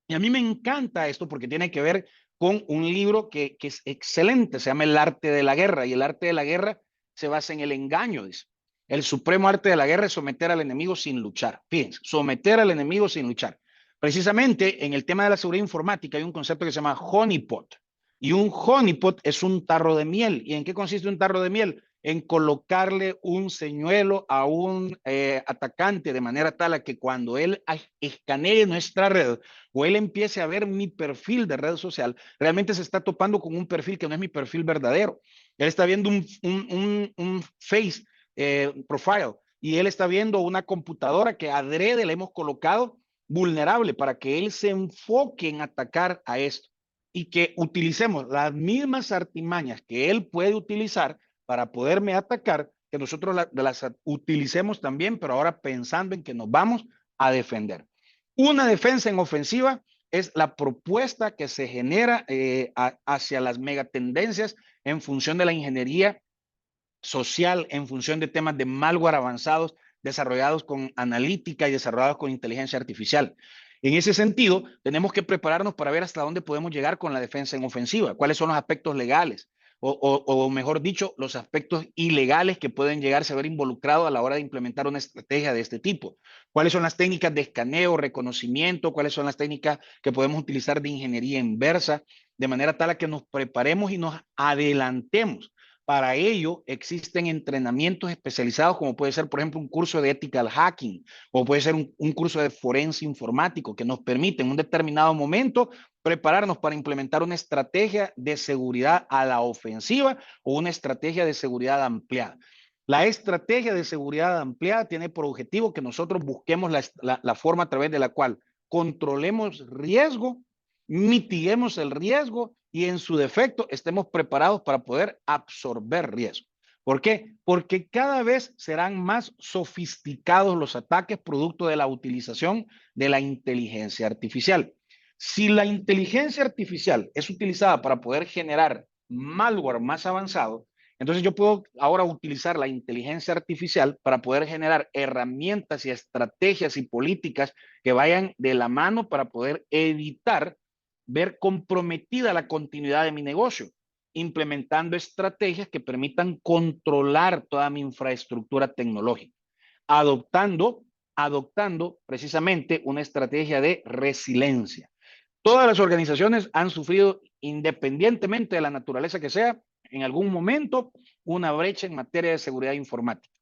Y a mí me encanta esto porque tiene que ver con un libro que es excelente, se llama El arte de la guerra, y el arte de la guerra se basa en el engaño, dice. El supremo arte de la guerra es someter al enemigo sin luchar. Fíjense, someter al enemigo sin luchar. Precisamente en el tema de la seguridad informática hay un concepto que se llama honeypot. Y un honeypot es un tarro de miel. ¿Y en qué consiste un tarro de miel? En colocarle un señuelo a un atacante de manera tal a que cuando él escanee nuestra red o él empiece a ver mi perfil de red social, realmente se está topando con un perfil que no es mi perfil verdadero. Él está viendo un face profile y él está viendo una computadora que adrede le hemos colocado vulnerable para que él se enfoque en atacar a esto y que utilicemos las mismas artimañas que él puede utilizar para poderme atacar, que nosotros las utilicemos también, pero ahora pensando en que nos vamos a defender. Una defensa en ofensiva es la propuesta que se genera hacia las megatendencias en función de la ingeniería social, en función de temas de malware avanzados, desarrollados con analítica y desarrollados con inteligencia artificial. En ese sentido, tenemos que prepararnos para ver hasta dónde podemos llegar con la defensa en ofensiva, cuáles son los aspectos legales, o mejor dicho, los aspectos ilegales que pueden llegarse a ver involucrados a la hora de implementar una estrategia de este tipo. ¿Cuáles son las técnicas de escaneo, reconocimiento? ¿Cuáles son las técnicas que podemos utilizar de ingeniería inversa? De manera tal a que nos preparemos y nos adelantemos. Para ello existen entrenamientos especializados, como puede ser, por ejemplo, un curso de ethical hacking, o puede ser un curso de forense informático, que nos permite en un determinado momento prepararnos para implementar una estrategia de seguridad a la ofensiva o una estrategia de seguridad ampliada. La estrategia de seguridad ampliada tiene por objetivo que nosotros busquemos la forma a través de la cual controlemos riesgo, mitiguemos el riesgo y en su defecto estemos preparados para poder absorber riesgo. ¿Por qué? Porque cada vez serán más sofisticados los ataques producto de la utilización de la inteligencia artificial. Si la inteligencia artificial es utilizada para poder generar malware más avanzado, entonces yo puedo ahora utilizar la inteligencia artificial para poder generar herramientas y estrategias y políticas que vayan de la mano para poder evitar ver comprometida la continuidad de mi negocio, implementando estrategias que permitan controlar toda mi infraestructura tecnológica, adoptando, adoptando precisamente una estrategia de resiliencia. Todas las organizaciones han sufrido, independientemente de la naturaleza que sea, en algún momento una brecha en materia de seguridad informática.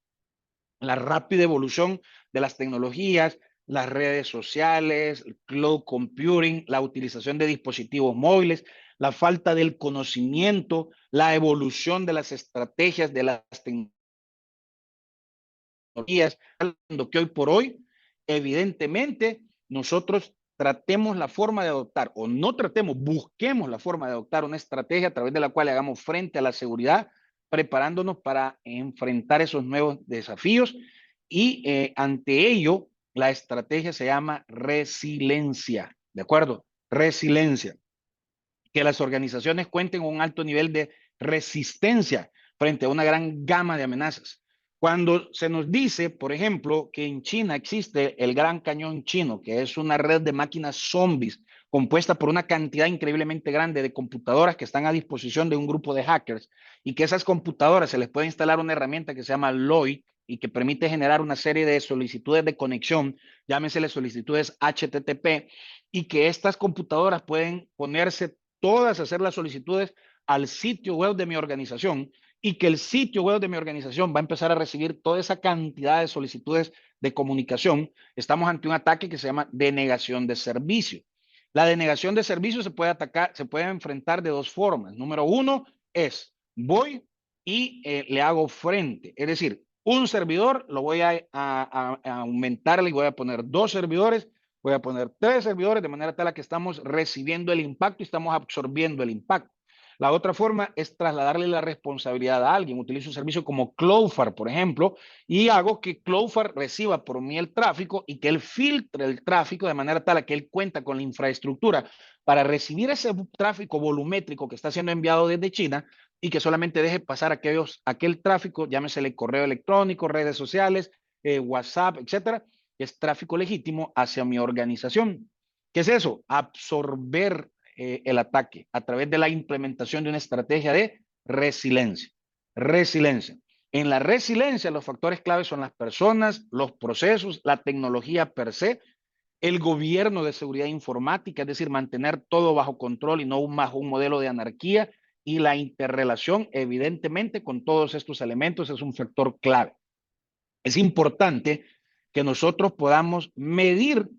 La rápida evolución de las tecnologías, las redes sociales, el cloud computing, la utilización de dispositivos móviles, la falta del conocimiento, la evolución de las estrategias de las tecnologías, que hoy por hoy, evidentemente, nosotros tratemos la forma de adoptar, o no tratemos, busquemos la forma de adoptar una estrategia a través de la cual hagamos frente a la seguridad, preparándonos para enfrentar esos nuevos desafíos y ante ello, la estrategia se llama resiliencia, ¿de acuerdo? Resiliencia. Que las organizaciones cuenten con un alto nivel de resistencia frente a una gran gama de amenazas. Cuando se nos dice, por ejemplo, que en China existe el Gran Cañón Chino, que es una red de máquinas zombies compuesta por una cantidad increíblemente grande de computadoras que están a disposición de un grupo de hackers y que esas computadoras se les puede instalar una herramienta que se llama Loic, y que permite generar una serie de solicitudes de conexión, llámesele solicitudes HTTP, y que estas computadoras pueden ponerse todas a hacer las solicitudes al sitio web de mi organización, y que el sitio web de mi organización va a empezar a recibir toda esa cantidad de solicitudes de comunicación. Estamos ante un ataque que se llama denegación de servicio. La denegación de servicio se puede atacar, se puede enfrentar de dos formas. Número uno es voy y le hago frente. Es decir, un servidor lo voy a aumentarle y voy a poner 2 servidores, voy a poner 3 servidores de manera tal a que estamos recibiendo el impacto y estamos absorbiendo el impacto. La otra forma es trasladarle la responsabilidad a alguien. Utilizo un servicio como Cloudflare, por ejemplo, y hago que Cloudflare reciba por mí el tráfico y que él filtre el tráfico de manera tal a que él cuenta con la infraestructura para recibir ese tráfico volumétrico que está siendo enviado desde China y que solamente deje pasar aquel tráfico, llámesele correo electrónico, redes sociales, WhatsApp, etcétera, que es tráfico legítimo hacia mi organización. ¿Qué es eso? Absorber el ataque a través de la implementación de una estrategia de resiliencia. Resiliencia. En la resiliencia, los factores claves son las personas, los procesos, la tecnología per se, el gobierno de seguridad informática, es decir, mantener todo bajo control y no bajo un modelo de anarquía, y la interrelación, evidentemente, con todos estos elementos es un factor clave. Es importante que nosotros podamos medir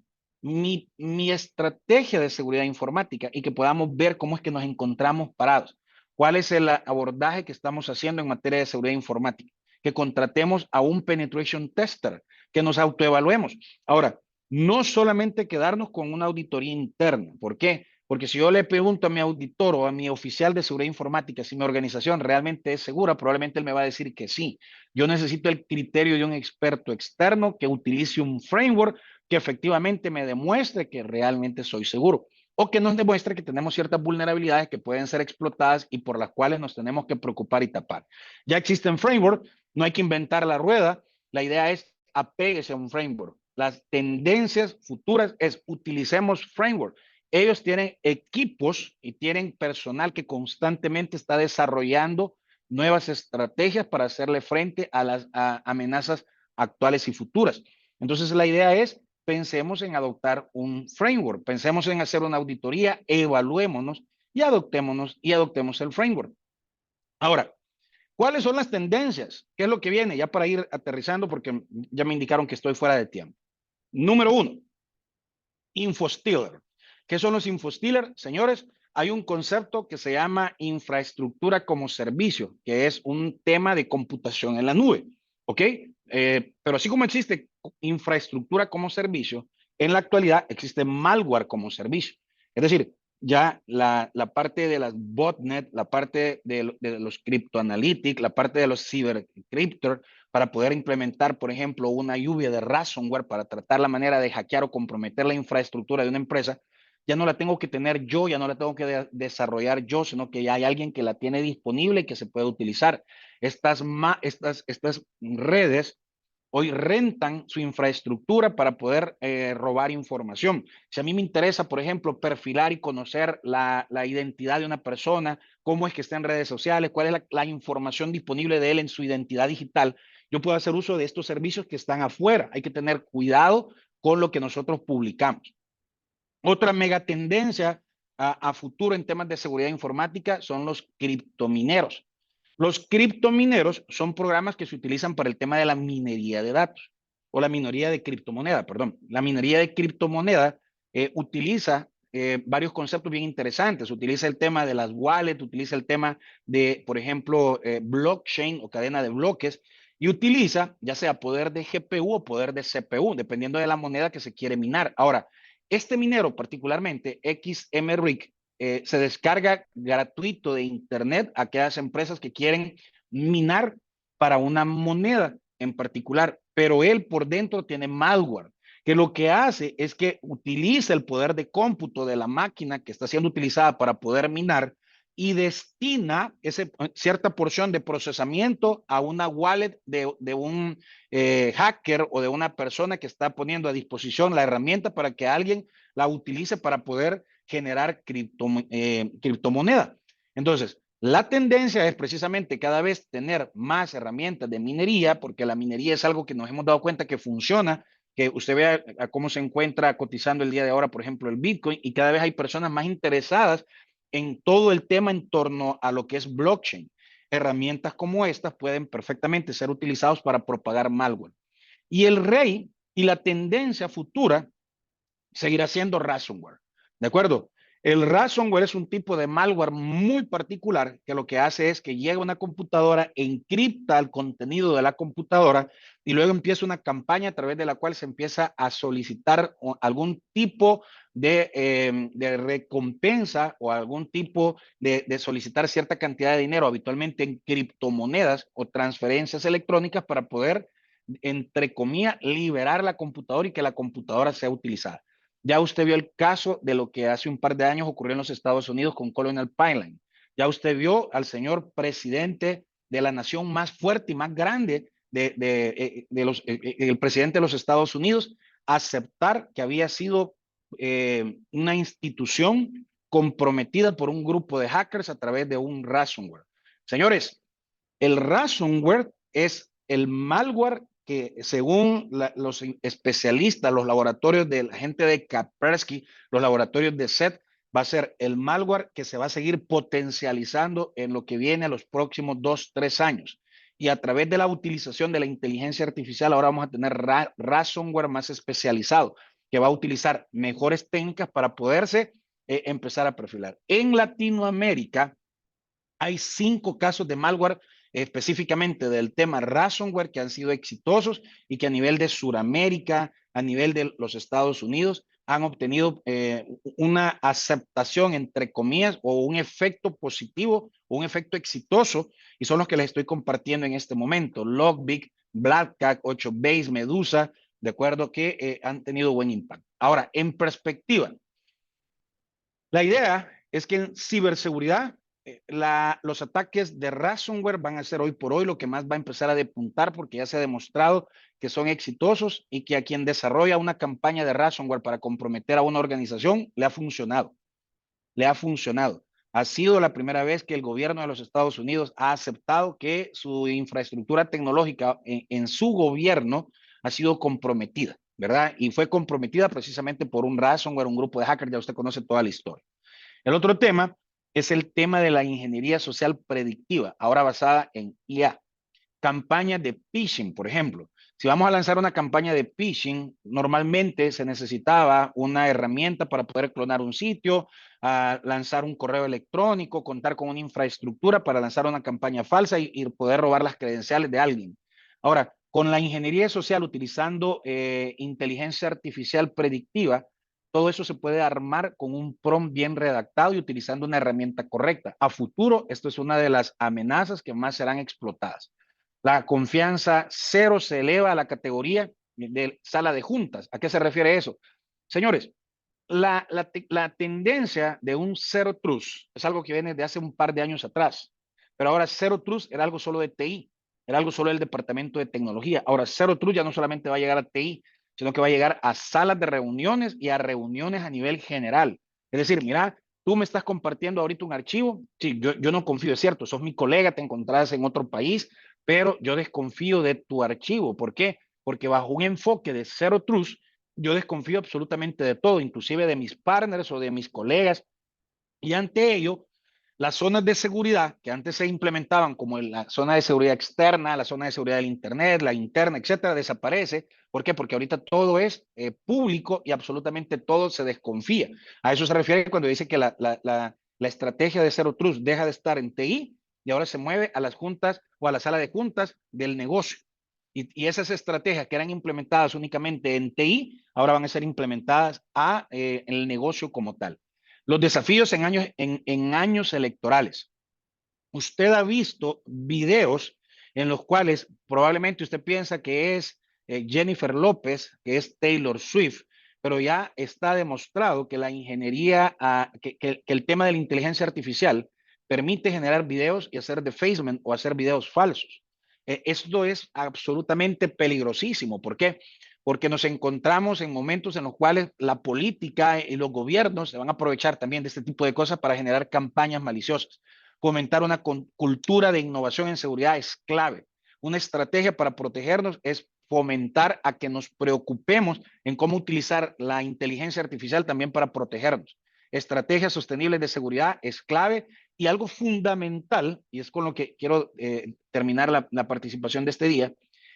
mi estrategia de seguridad informática y que podamos ver cómo es que nos encontramos parados. ¿Cuál es el abordaje que estamos haciendo en materia de seguridad informática? Que contratemos a un penetration tester, que nos autoevaluemos. Ahora, no solamente quedarnos con una auditoría interna. ¿Por qué? Porque si yo le pregunto a mi auditor o a mi oficial de seguridad informática si mi organización realmente es segura, probablemente él me va a decir que sí. Yo necesito el criterio de un experto externo que utilice un framework que efectivamente me demuestre que realmente soy seguro o que nos demuestre que tenemos ciertas vulnerabilidades que pueden ser explotadas y por las cuales nos tenemos que preocupar y tapar. Ya existen frameworks, no hay que inventar la rueda. La idea es apéguese a un framework. Las tendencias futuras es utilicemos framework. Ellos tienen equipos y tienen personal que constantemente está desarrollando nuevas estrategias para hacerle frente a las amenazas actuales y futuras. Entonces, la idea es, pensemos en adoptar un framework, pensemos en hacer una auditoría, evaluémonos y adoptemos el framework. Ahora, ¿cuáles son las tendencias? ¿Qué es lo que viene? Ya para ir aterrizando, porque ya me indicaron que estoy fuera de tiempo. Número 1, infostealer. ¿Qué son los infostealers? Señores, hay un concepto que se llama infraestructura como servicio, que es un tema de computación en la nube. ¿Ok? Pero así como existe infraestructura como servicio, en la actualidad existe malware como servicio. Es decir, ya la parte de las botnet, la parte de los cryptoanalytics, la parte de los cybercryptors, para poder implementar, por ejemplo, una lluvia de ransomware para tratar la manera de hackear o comprometer la infraestructura de una empresa, ya no la tengo que tener yo, ya no la tengo que desarrollar yo, sino que ya hay alguien que la tiene disponible y que se puede utilizar. Estas redes hoy rentan su infraestructura para poder robar información. Si a mí me interesa, por ejemplo, perfilar y conocer la identidad de una persona, cómo es que está en redes sociales, cuál es la información disponible de él en su identidad digital, yo puedo hacer uso de estos servicios que están afuera. Hay que tener cuidado con lo que nosotros publicamos. Otra mega tendencia a futuro en temas de seguridad informática son los criptomineros. Los criptomineros son programas que se utilizan para el tema de la minería de datos o la minería de criptomoneda, perdón. La minería de criptomoneda utiliza varios conceptos bien interesantes. Utiliza el tema de las wallets, utiliza el tema de, por ejemplo, blockchain o cadena de bloques, y utiliza ya sea poder de GPU o poder de CPU, dependiendo de la moneda que se quiere minar. Ahora, este minero particularmente, XMRig, se descarga gratuito de internet a aquellas empresas que quieren minar para una moneda en particular, pero él por dentro tiene malware, que lo que hace es que utiliza el poder de cómputo de la máquina que está siendo utilizada para poder minar y destina cierta porción de procesamiento a una wallet de un hacker o de una persona que está poniendo a disposición la herramienta para que alguien la utilice para poder generar criptomoneda. Entonces, La tendencia es precisamente cada vez tener más herramientas de minería, porque la minería es algo que nos hemos dado cuenta que funciona, que usted vea a cómo se encuentra cotizando el día de ahora, por ejemplo, el Bitcoin, y cada vez hay personas más interesadas en todo el tema en torno a lo que es blockchain. Herramientas como estas pueden perfectamente ser utilizadas para propagar malware. Y el rey y la tendencia futura seguirá siendo ransomware. ¿De acuerdo? El ransomware es un tipo de malware muy particular que lo que hace es que llega a una computadora, encripta el contenido de la computadora y luego empieza una campaña a través de la cual se empieza a solicitar algún tipo de recompensa o algún tipo de solicitar cierta cantidad de dinero, habitualmente en criptomonedas o transferencias electrónicas para poder, entre comillas, liberar la computadora y que la computadora sea utilizada. Ya usted vio el caso de lo que hace un par de años ocurrió en los Estados Unidos con Colonial Pipeline. Ya usted vio al señor presidente de la nación más fuerte y más grande el presidente de los Estados Unidos aceptar que había sido una institución comprometida por un grupo de hackers a través de un ransomware. Señores, el ransomware es el malware que según los especialistas, los laboratorios de la gente de Kaspersky, los laboratorios de SET, va a ser el malware que se va a seguir potencializando en lo que viene a los próximos 2, 3 años. Y a través de la utilización de la inteligencia artificial, ahora vamos a tener ransomware más especializado, que va a utilizar mejores técnicas para poderse empezar a perfilar. En Latinoamérica, hay 5 casos de malware específicamente del tema ransomware que han sido exitosos y que a nivel de Sudamérica, a nivel de los Estados Unidos, han obtenido una aceptación, entre comillas, o un efecto positivo, o un efecto exitoso, y son los que les estoy compartiendo en este momento. Logbit, Black Cat, 8base, Medusa, de acuerdo que han tenido buen impacto. Ahora, en perspectiva, la idea es que en ciberseguridad los ataques de ransomware van a ser hoy por hoy lo que más va a empezar a depuntar porque ya se ha demostrado que son exitosos y que a quien desarrolla una campaña de ransomware para comprometer a una organización le ha funcionado. Le ha funcionado. Ha sido la primera vez que el gobierno de los Estados Unidos ha aceptado que su infraestructura tecnológica en su gobierno ha sido comprometida, ¿verdad? Y fue comprometida precisamente por un ransomware, un grupo de hackers, ya usted conoce toda la historia. El otro tema es el tema de la ingeniería social predictiva, ahora basada en IA. Campañas de phishing, por ejemplo. Si vamos a lanzar una campaña de phishing, normalmente se necesitaba una herramienta para poder clonar un sitio, lanzar un correo electrónico, contar con una infraestructura para lanzar una campaña falsa y poder robar las credenciales de alguien. Ahora, con la ingeniería social utilizando inteligencia artificial predictiva, todo eso se puede armar con un prompt bien redactado y utilizando una herramienta correcta. A futuro, esto es una de las amenazas que más serán explotadas. La confianza cero se eleva a la categoría de sala de juntas. ¿A qué se refiere eso? Señores, la tendencia de un zero trust es algo que viene de hace un par de años atrás, pero ahora zero trust era algo solo de TI, era algo solo del departamento de tecnología. Ahora zero trust ya no solamente va a llegar a TI, sino que va a llegar a salas de reuniones y a reuniones a nivel general. Es decir, mira, tú me estás compartiendo ahorita un archivo, sí, yo no confío, es cierto, sos mi colega, te encontrás en otro país, pero yo desconfío de tu archivo. ¿Por qué? Porque bajo un enfoque de zero trust, yo desconfío absolutamente de todo, inclusive de mis partners o de mis colegas. Y ante ello, las zonas de seguridad que antes se implementaban como la zona de seguridad externa, la zona de seguridad del Internet, la interna, etcétera, desaparece. ¿Por qué? Porque ahorita todo es público y absolutamente todo se desconfía. A eso se refiere cuando dice que la estrategia de Zero Trust deja de estar en TI y ahora se mueve a las juntas o a la sala de juntas del negocio. Y esas estrategias que eran implementadas únicamente en TI, ahora van a ser implementadas en el negocio como tal. Los desafíos en años electorales. Usted ha visto videos en los cuales probablemente usted piensa que es Jennifer López, que es Taylor Swift, pero ya está demostrado que la ingeniería, que el tema de la inteligencia artificial permite generar videos y hacer defacement o hacer videos falsos. Esto es absolutamente peligrosísimo. ¿Por qué? Porque nos encontramos en momentos en los cuales la política y los gobiernos se van a aprovechar también de este tipo de cosas para generar campañas maliciosas. Fomentar una cultura de innovación en seguridad es clave. Una estrategia para protegernos es fomentar a que nos preocupemos en cómo utilizar la inteligencia artificial también para protegernos. Estrategias sostenibles de seguridad es clave y algo fundamental, y es con lo que quiero terminar la participación de este día,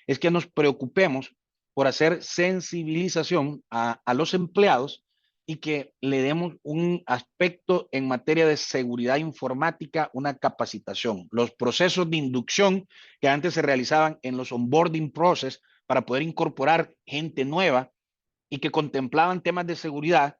es que nos preocupemos por hacer sensibilización a los empleados y que le demos un aspecto en materia de seguridad informática, una capacitación. Los procesos de inducción que antes se realizaban en los onboarding process para poder incorporar gente nueva y que contemplaban temas de seguridad,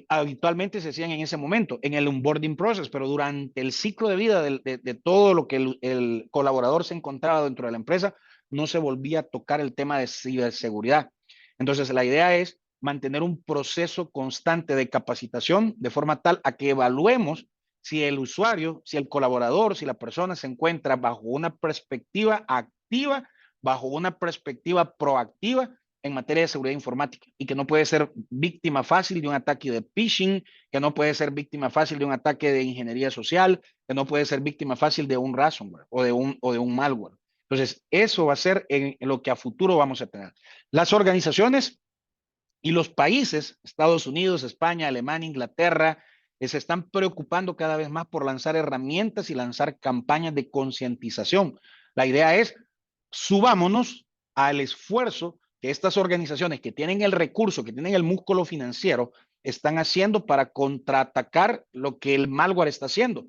habitualmente se hacían en ese momento, en el onboarding process, pero durante el ciclo de vida de todo lo que el colaborador se encontraba dentro de la empresa, no se volvía a tocar el tema de ciberseguridad. Entonces, la idea es mantener un proceso constante de capacitación de forma tal a que evaluemos si el usuario, si el colaborador, si la persona se encuentra bajo una perspectiva activa, bajo una perspectiva proactiva en materia de seguridad informática y que no puede ser víctima fácil de un ataque de phishing, que no puede ser víctima fácil de un ataque de ingeniería social, que no puede ser víctima fácil de un ransomware o de un malware. Entonces, eso va a ser en lo que a futuro vamos a tener. Las organizaciones y los países, Estados Unidos, España, Alemania, Inglaterra, se están preocupando cada vez más por lanzar herramientas y lanzar campañas de concientización. La idea es, subámonos al esfuerzo que estas organizaciones que tienen el recurso, que tienen el músculo financiero, están haciendo para contraatacar lo que el malware está haciendo.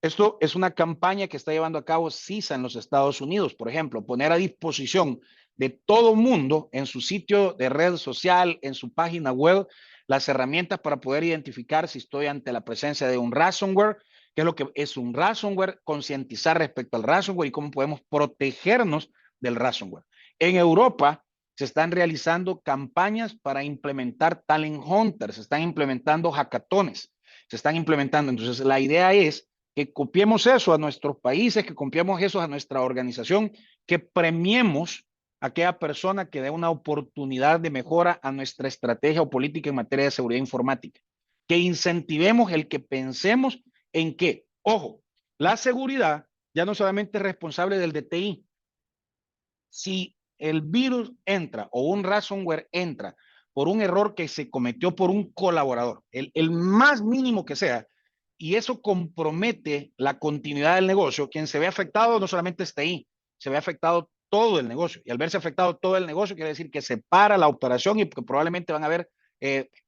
Esto es una campaña que está llevando a cabo CISA en los Estados Unidos, por ejemplo, poner a disposición de todo mundo en su sitio de red social, en su página web, las herramientas para poder identificar si estoy ante la presencia de un ransomware, qué es lo que es un ransomware, concientizar respecto al ransomware y cómo podemos protegernos del ransomware. En Europa se están realizando campañas para implementar talent hunters, se están implementando hackatones, se están implementando. Entonces, la idea es que copiemos eso a nuestros países, que copiemos eso a nuestra organización, que premiemos a aquella persona que dé una oportunidad de mejora a nuestra estrategia o política en materia de seguridad informática, que incentivemos el que pensemos en que, ojo, la seguridad ya no solamente es responsable del DTI. Si el virus entra o un ransomware entra por un error que se cometió por un colaborador, el más mínimo que sea, y eso compromete la continuidad del negocio, quien se ve afectado no solamente está ahí, se ve afectado todo el negocio. Y al verse afectado todo el negocio, quiere decir que se para la operación y que probablemente van a haber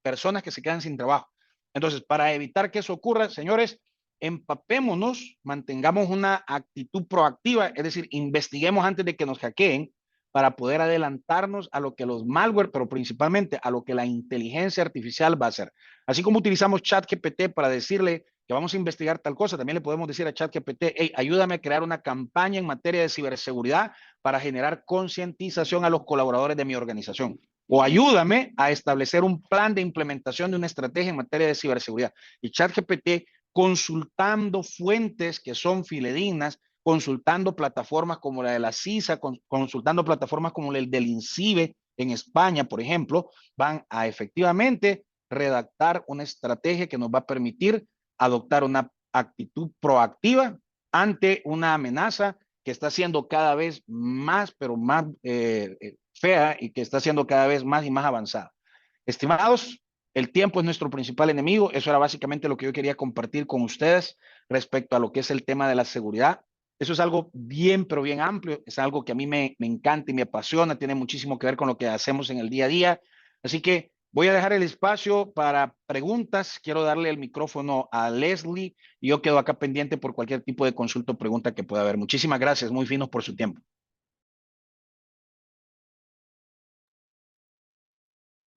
personas que se quedan sin trabajo. Entonces, para evitar que eso ocurra, señores, empapémonos, mantengamos una actitud proactiva, es decir, investiguemos antes de que nos hackeen para poder adelantarnos a lo que los malware, pero principalmente a lo que la inteligencia artificial va a hacer. Así como utilizamos ChatGPT para decirle que vamos a investigar tal cosa, también le podemos decir a ChatGPT, hey, ayúdame a crear una campaña en materia de ciberseguridad para generar concientización a los colaboradores de mi organización. O ayúdame a establecer un plan de implementación de una estrategia en materia de ciberseguridad. Y ChatGPT, consultando fuentes que son fidedignas, consultando plataformas como la de la CISA, consultando plataformas como el del INCIBE en España, por ejemplo, van a efectivamente redactar una estrategia que nos va a permitir adoptar una actitud proactiva ante una amenaza que está siendo cada vez más, pero más fea y que está siendo cada vez más y más avanzada. Estimados, el tiempo es nuestro principal enemigo. Eso era básicamente lo que yo quería compartir con ustedes respecto a lo que es el tema de la seguridad. Eso es algo bien, pero bien amplio. Es algo que a mí me encanta y me apasiona. Tiene muchísimo que ver con lo que hacemos en el día a día. Así que voy a dejar el espacio para preguntas. Quiero darle el micrófono a Leslie y yo quedo acá pendiente por cualquier tipo de consulta o pregunta que pueda haber. Muchísimas gracias, muy finos por su tiempo.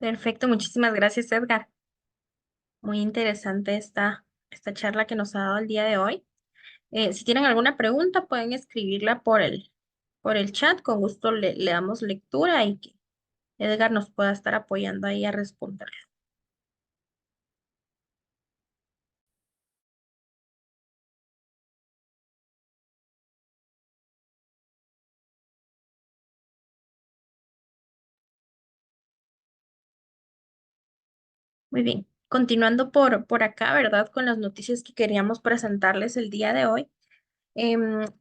Perfecto, muchísimas gracias, Edgar. Muy interesante esta charla que nos ha dado el día de hoy. Si tienen alguna pregunta, pueden escribirla por el chat. Con gusto le damos lectura y que Edgar nos pueda estar apoyando ahí a responderlo. Muy bien. Continuando por acá, ¿verdad? Con las noticias que queríamos presentarles el día de hoy.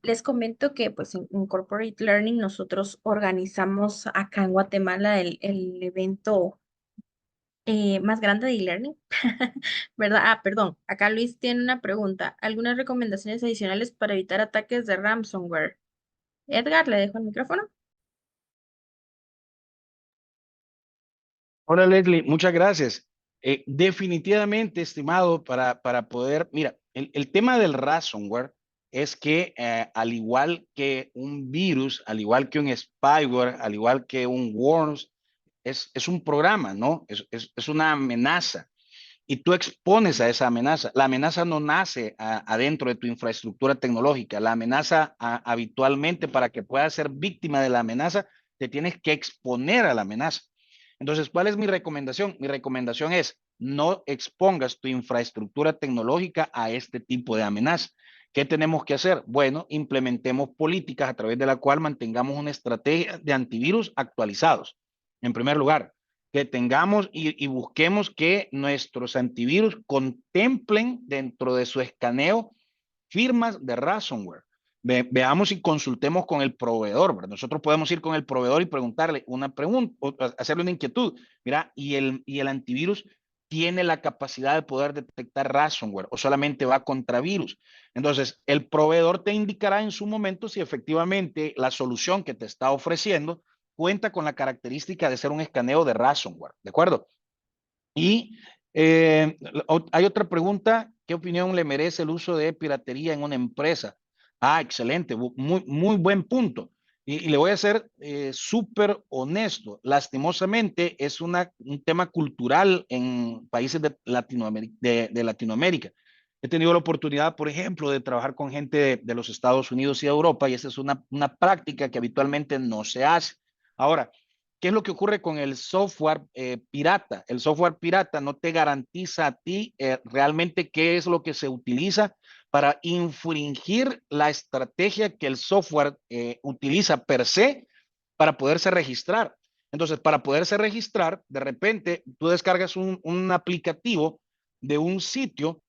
Les comento que pues en Corporate Learning nosotros organizamos acá en Guatemala el evento más grande de e-learning, ¿verdad? Ah, perdón, acá Luis tiene una pregunta. ¿Algunas recomendaciones adicionales para evitar ataques de ransomware? Edgar, le dejo el micrófono. Hola Leslie, muchas gracias. Definitivamente, estimado, para poder, mira, el tema del ransomware es que al igual que un virus, al igual que un spyware, al igual que un worms, es un programa, ¿no? Es una amenaza y tú expones a esa amenaza. La amenaza no nace adentro de tu infraestructura tecnológica. La amenaza habitualmente para que puedas ser víctima de la amenaza, te tienes que exponer a la amenaza. Entonces, ¿cuál es mi recomendación? Mi recomendación es no expongas tu infraestructura tecnológica a este tipo de amenaza. ¿Qué tenemos que hacer? Bueno, implementemos políticas a través de la cual mantengamos una estrategia de antivirus actualizados. En primer lugar, que tengamos y busquemos que nuestros antivirus contemplen dentro de su escaneo firmas de ransomware. Veamos y consultemos con el proveedor, ¿verdad? Nosotros podemos ir con el proveedor y preguntarle una pregunta, o hacerle una inquietud. Mira, ¿y el antivirus tiene la capacidad de poder detectar ransomware o solamente va contra virus? Entonces, el proveedor te indicará en su momento si efectivamente la solución que te está ofreciendo cuenta con la característica de ser un escaneo de ransomware, ¿de acuerdo? Y hay otra pregunta, ¿qué opinión le merece el uso de piratería en una empresa? Ah, excelente, muy, muy buen punto. Y le voy a ser súper honesto. Lastimosamente es un tema cultural en países de Latinoamérica. He tenido la oportunidad, por ejemplo, de trabajar con gente de los Estados Unidos y de Europa y esa es una práctica que habitualmente no se hace. Ahora, ¿qué es lo que ocurre con el software pirata? El software pirata no te garantiza a ti realmente qué es lo que se utiliza para infringir la estrategia que el software utiliza per se para poderse registrar. Entonces, para poderse registrar, de repente tú descargas un aplicativo de un sitio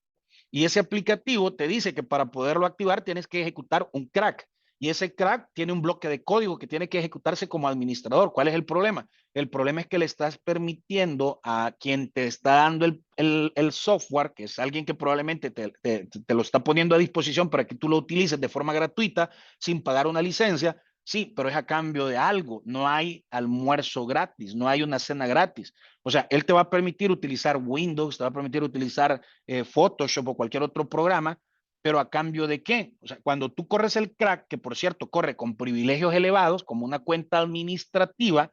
y ese aplicativo te dice que para poderlo activar tienes que ejecutar un crack. Y ese crack tiene un bloque de código que tiene que ejecutarse como administrador. ¿Cuál es el problema? El problema es que le estás permitiendo a quien te está dando el software, que es alguien que probablemente te lo está poniendo a disposición para que tú lo utilices de forma gratuita, sin pagar una licencia. Sí, pero es a cambio de algo. No hay almuerzo gratis, no hay una cena gratis. O sea, él te va a permitir utilizar Windows, te va a permitir utilizar Photoshop o cualquier otro programa, pero a cambio de qué? O sea, cuando tú corres el crack, que por cierto corre con privilegios elevados, como una cuenta administrativa,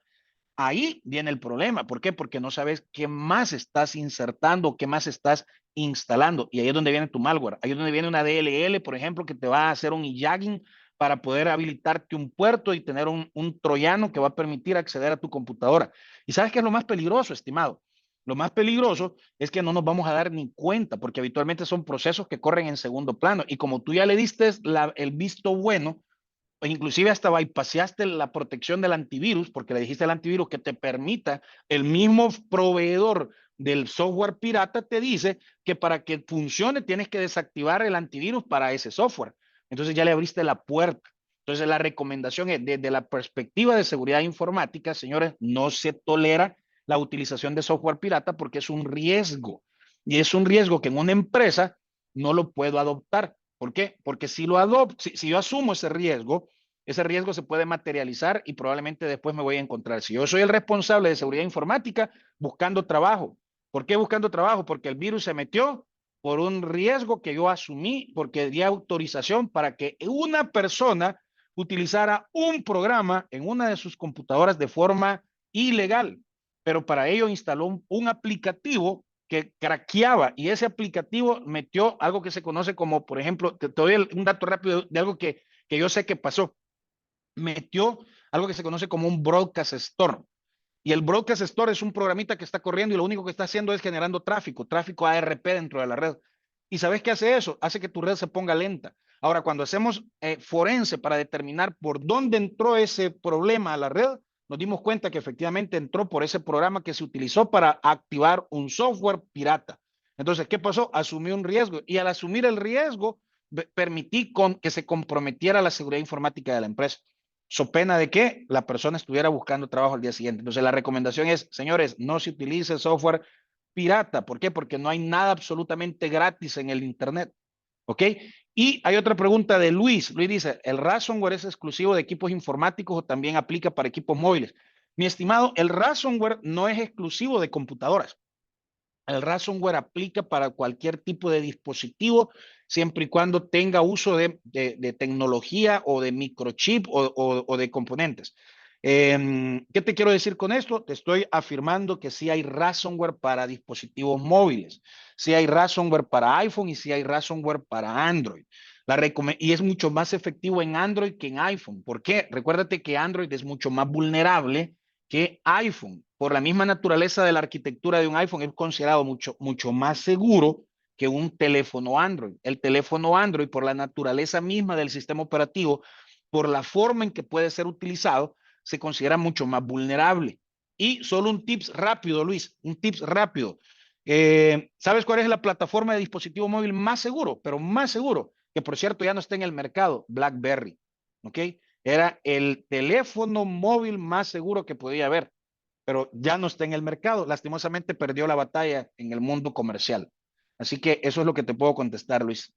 ahí viene el problema. ¿Por qué? Porque no sabes qué más estás insertando, qué más estás instalando. Y ahí es donde viene tu malware. Ahí es donde viene una DLL, por ejemplo, que te va a hacer un e-jagging para poder habilitarte un puerto y tener un troyano que va a permitir acceder a tu computadora. ¿Y sabes qué es lo más peligroso, estimado? Lo más peligroso es que no nos vamos a dar ni cuenta, porque habitualmente son procesos que corren en segundo plano. Y como tú ya le diste el visto bueno, o inclusive hasta bypaseaste la protección del antivirus, porque le dijiste al antivirus que te permita, el mismo proveedor del software pirata te dice que para que funcione tienes que desactivar el antivirus para ese software. Entonces ya le abriste la puerta. Entonces la recomendación es, desde la perspectiva de seguridad informática, señores, no se tolera la utilización de software pirata porque es un riesgo. Y es un riesgo que en una empresa no lo puedo adoptar. ¿Por qué? Porque si lo adopto, si yo asumo ese riesgo se puede materializar y probablemente después me voy a encontrar. Si yo soy el responsable de seguridad informática, buscando trabajo. ¿Por qué buscando trabajo? Porque el virus se metió por un riesgo que yo asumí, porque di autorización para que una persona utilizara un programa en una de sus computadoras de forma ilegal. Pero para ello instaló un aplicativo que craqueaba y ese aplicativo metió algo que se conoce como, por ejemplo, te doy un dato rápido de algo que yo sé que pasó. Metió algo que se conoce como un broadcast store. Y el broadcast store es un programita que está corriendo y lo único que está haciendo es generando tráfico ARP dentro de la red. ¿Y sabes qué hace eso? Hace que tu red se ponga lenta. Ahora, cuando hacemos forense para determinar por dónde entró ese problema a la red, nos dimos cuenta que efectivamente entró por ese programa que se utilizó para activar un software pirata. Entonces, ¿qué pasó? Asumí un riesgo y al asumir el riesgo, permití que se comprometiera la seguridad informática de la empresa. So pena de que la persona estuviera buscando trabajo al día siguiente. Entonces, la recomendación es, señores, no se utilice software pirata. ¿Por qué? Porque no hay nada absolutamente gratis en el Internet. ¿Ok? Y hay otra pregunta de Luis. Luis dice, ¿el ransomware es exclusivo de equipos informáticos o también aplica para equipos móviles? Mi estimado, el ransomware no es exclusivo de computadoras. El ransomware aplica para cualquier tipo de dispositivo, siempre y cuando tenga uso de tecnología o de microchip o de componentes. ¿Qué te quiero decir con esto? Te estoy afirmando que sí hay ransomware para dispositivos móviles, sí hay ransomware para iPhone y sí hay ransomware para Android. Y es mucho más efectivo en Android que en iPhone. ¿Por qué? Recuérdate que Android es mucho más vulnerable que iPhone. Por la misma naturaleza de la arquitectura de un iPhone, es considerado mucho más seguro que un teléfono Android. El teléfono Android, por la naturaleza misma del sistema operativo, por la forma en que puede ser utilizado, se considera mucho más vulnerable. Y solo un tips rápido, Luis, un tips rápido. ¿Sabes cuál es la plataforma de dispositivo móvil más seguro? Pero más seguro, que por cierto ya no está en el mercado, BlackBerry. ¿Ok? Era el teléfono móvil más seguro que podía haber, pero ya no está en el mercado. Lastimosamente perdió la batalla en el mundo comercial. Así que eso es lo que te puedo contestar, Luis.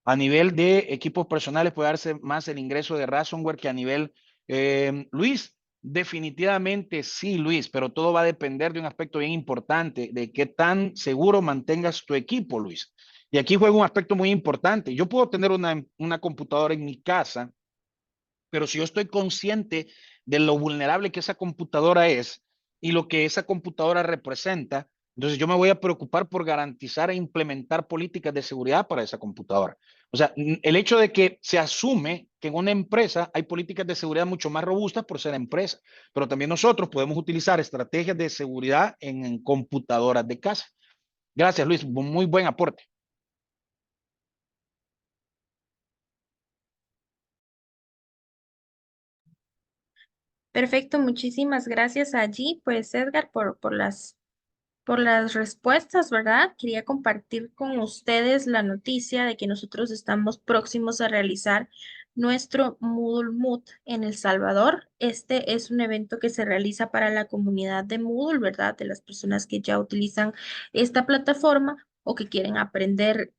A nivel de equipos personales puede darse más el ingreso de ransomware que a nivel, Luis, definitivamente sí, Luis, pero todo va a depender de un aspecto bien importante, de qué tan seguro mantengas tu equipo, Luis. Y aquí juega un aspecto muy importante. Yo puedo tener una computadora en mi casa, pero si yo estoy consciente de lo vulnerable que esa computadora es y lo que esa computadora representa, entonces yo me voy a preocupar por garantizar e implementar políticas de seguridad para esa computadora. O sea, el hecho de que se asume que en una empresa hay políticas de seguridad mucho más robustas por ser empresa, pero también nosotros podemos utilizar estrategias de seguridad en computadoras de casa. Gracias, Luis. Muy buen aporte. Perfecto, muchísimas gracias allí, pues Edgar, por las respuestas, ¿verdad? Quería compartir con ustedes la noticia de que nosotros estamos próximos a realizar nuestro Moodle Moot en El Salvador. Este es un evento que se realiza para la comunidad de Moodle, ¿verdad? De las personas que ya utilizan esta plataforma o que quieren aprender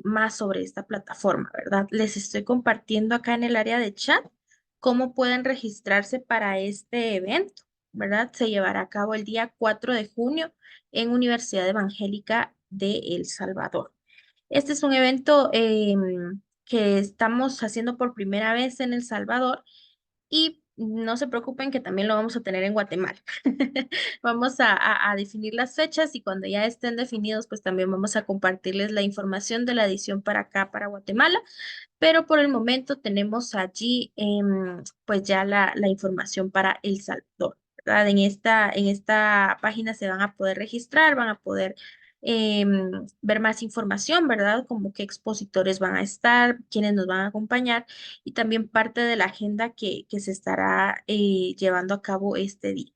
más sobre esta plataforma, ¿verdad? Les estoy compartiendo acá en el área de chat cómo pueden registrarse para este evento, ¿verdad? Se llevará a cabo el día 4 de junio en Universidad Evangélica de El Salvador. Este es un evento que estamos haciendo por primera vez en El Salvador y no se preocupen que también lo vamos a tener en Guatemala. Vamos a definir las fechas y cuando ya estén definidos, pues también vamos a compartirles la información de la edición para acá, para Guatemala, pero por el momento tenemos allí pues ya la información para El Salvador, ¿verdad? En esta página se van a poder registrar, van a poder ver más información, ¿verdad? Como qué expositores van a estar, quiénes nos van a acompañar y también parte de la agenda que se estará llevando a cabo este día.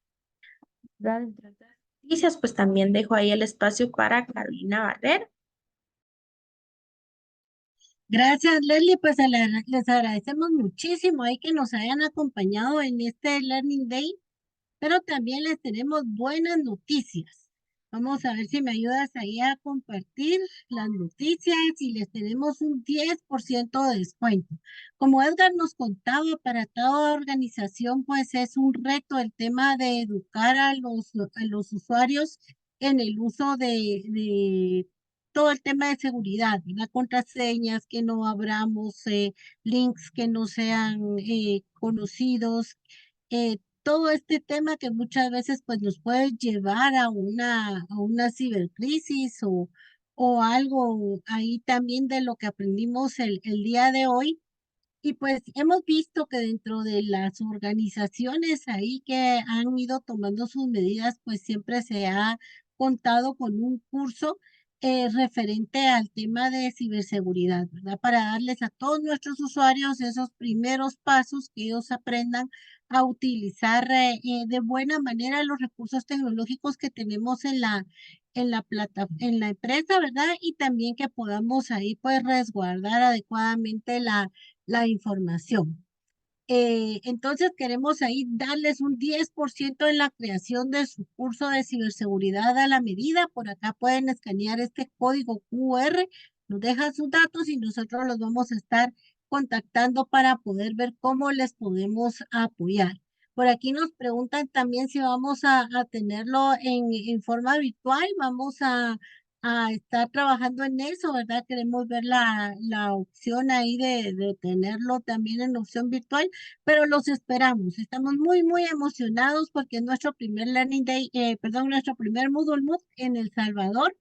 ¿Verdad? Entre otras noticias, pues también dejo ahí el espacio para Carolina Barrera. Gracias, Leslie. Pues les agradecemos muchísimo ahí que nos hayan acompañado en este Learning Day, pero también les tenemos buenas noticias. Vamos a ver si me ayudas ahí a compartir las noticias y les tenemos un 10% de descuento. Como Edgar nos contaba, para toda organización, pues es un reto el tema de educar a los usuarios en el uso de todo el tema de seguridad, ¿verdad? Contraseñas, que no abramos links que no sean conocidos, todo este tema que muchas veces pues nos puede llevar a una cibercrisis o algo ahí también de lo que aprendimos el día de hoy. Y pues hemos visto que dentro de las organizaciones ahí que han ido tomando sus medidas, pues siempre se ha contado con un curso referente al tema de ciberseguridad, ¿verdad? Para darles a todos nuestros usuarios esos primeros pasos que ellos aprendan a utilizar de buena manera los recursos tecnológicos que tenemos en la empresa, ¿verdad? Y también que podamos ahí pues resguardar adecuadamente la información. Entonces queremos ahí darles un 10% en la creación de su curso de ciberseguridad a la medida. Por acá pueden escanear este código QR, nos dejan sus datos y nosotros los vamos a estar contactando para poder ver cómo les podemos apoyar. Por aquí nos preguntan también si vamos a tenerlo en forma virtual. Vamos a estar trabajando en eso, ¿verdad? Queremos ver la opción ahí de tenerlo también en opción virtual, pero los esperamos. Estamos muy, muy emocionados porque es nuestro primer Learning Day, perdón, nuestro primer Moodle Mood en El Salvador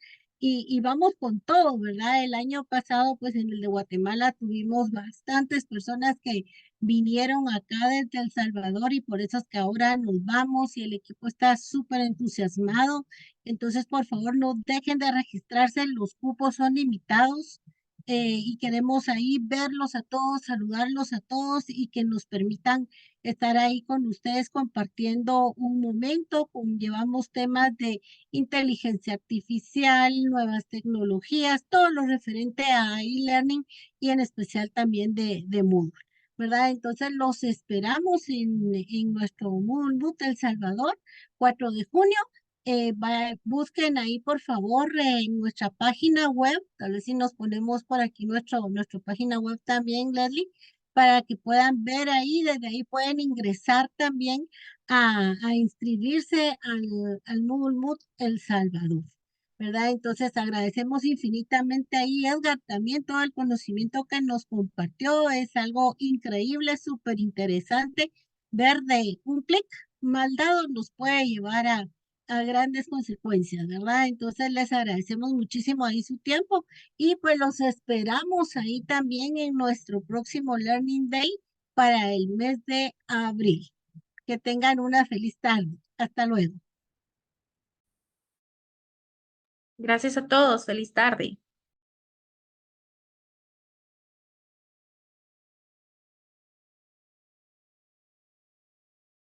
y vamos con todo, ¿verdad? El año pasado, pues en el de Guatemala tuvimos bastantes personas que vinieron acá desde El Salvador y por eso es que ahora nos vamos y el equipo está súper entusiasmado. Entonces, por favor, no dejen de registrarse, los cupos son limitados y queremos ahí verlos a todos, saludarlos a todos y que nos permitan estar ahí con ustedes compartiendo un momento. Llevamos temas de inteligencia artificial, nuevas tecnologías, todo lo referente a e-learning y en especial también de Moodle, ¿verdad? Entonces los esperamos en nuestro Moodle Boot El Salvador, 4 de junio. Busquen ahí, por favor, en nuestra página web, tal vez si nos ponemos por aquí nuestra página web también, Leslie, para que puedan ver ahí, desde ahí pueden ingresar también a inscribirse al Moodle Mood El Salvador, ¿verdad? Entonces agradecemos infinitamente ahí, Edgar, también todo el conocimiento que nos compartió, es algo increíble, súper interesante, ver de un clic mal dado nos puede llevar a grandes consecuencias, ¿verdad? Entonces les agradecemos muchísimo ahí su tiempo y pues los esperamos ahí también en nuestro próximo Learning Day para el mes de abril. Que tengan una feliz tarde. Hasta luego. Gracias a todos. Feliz tarde.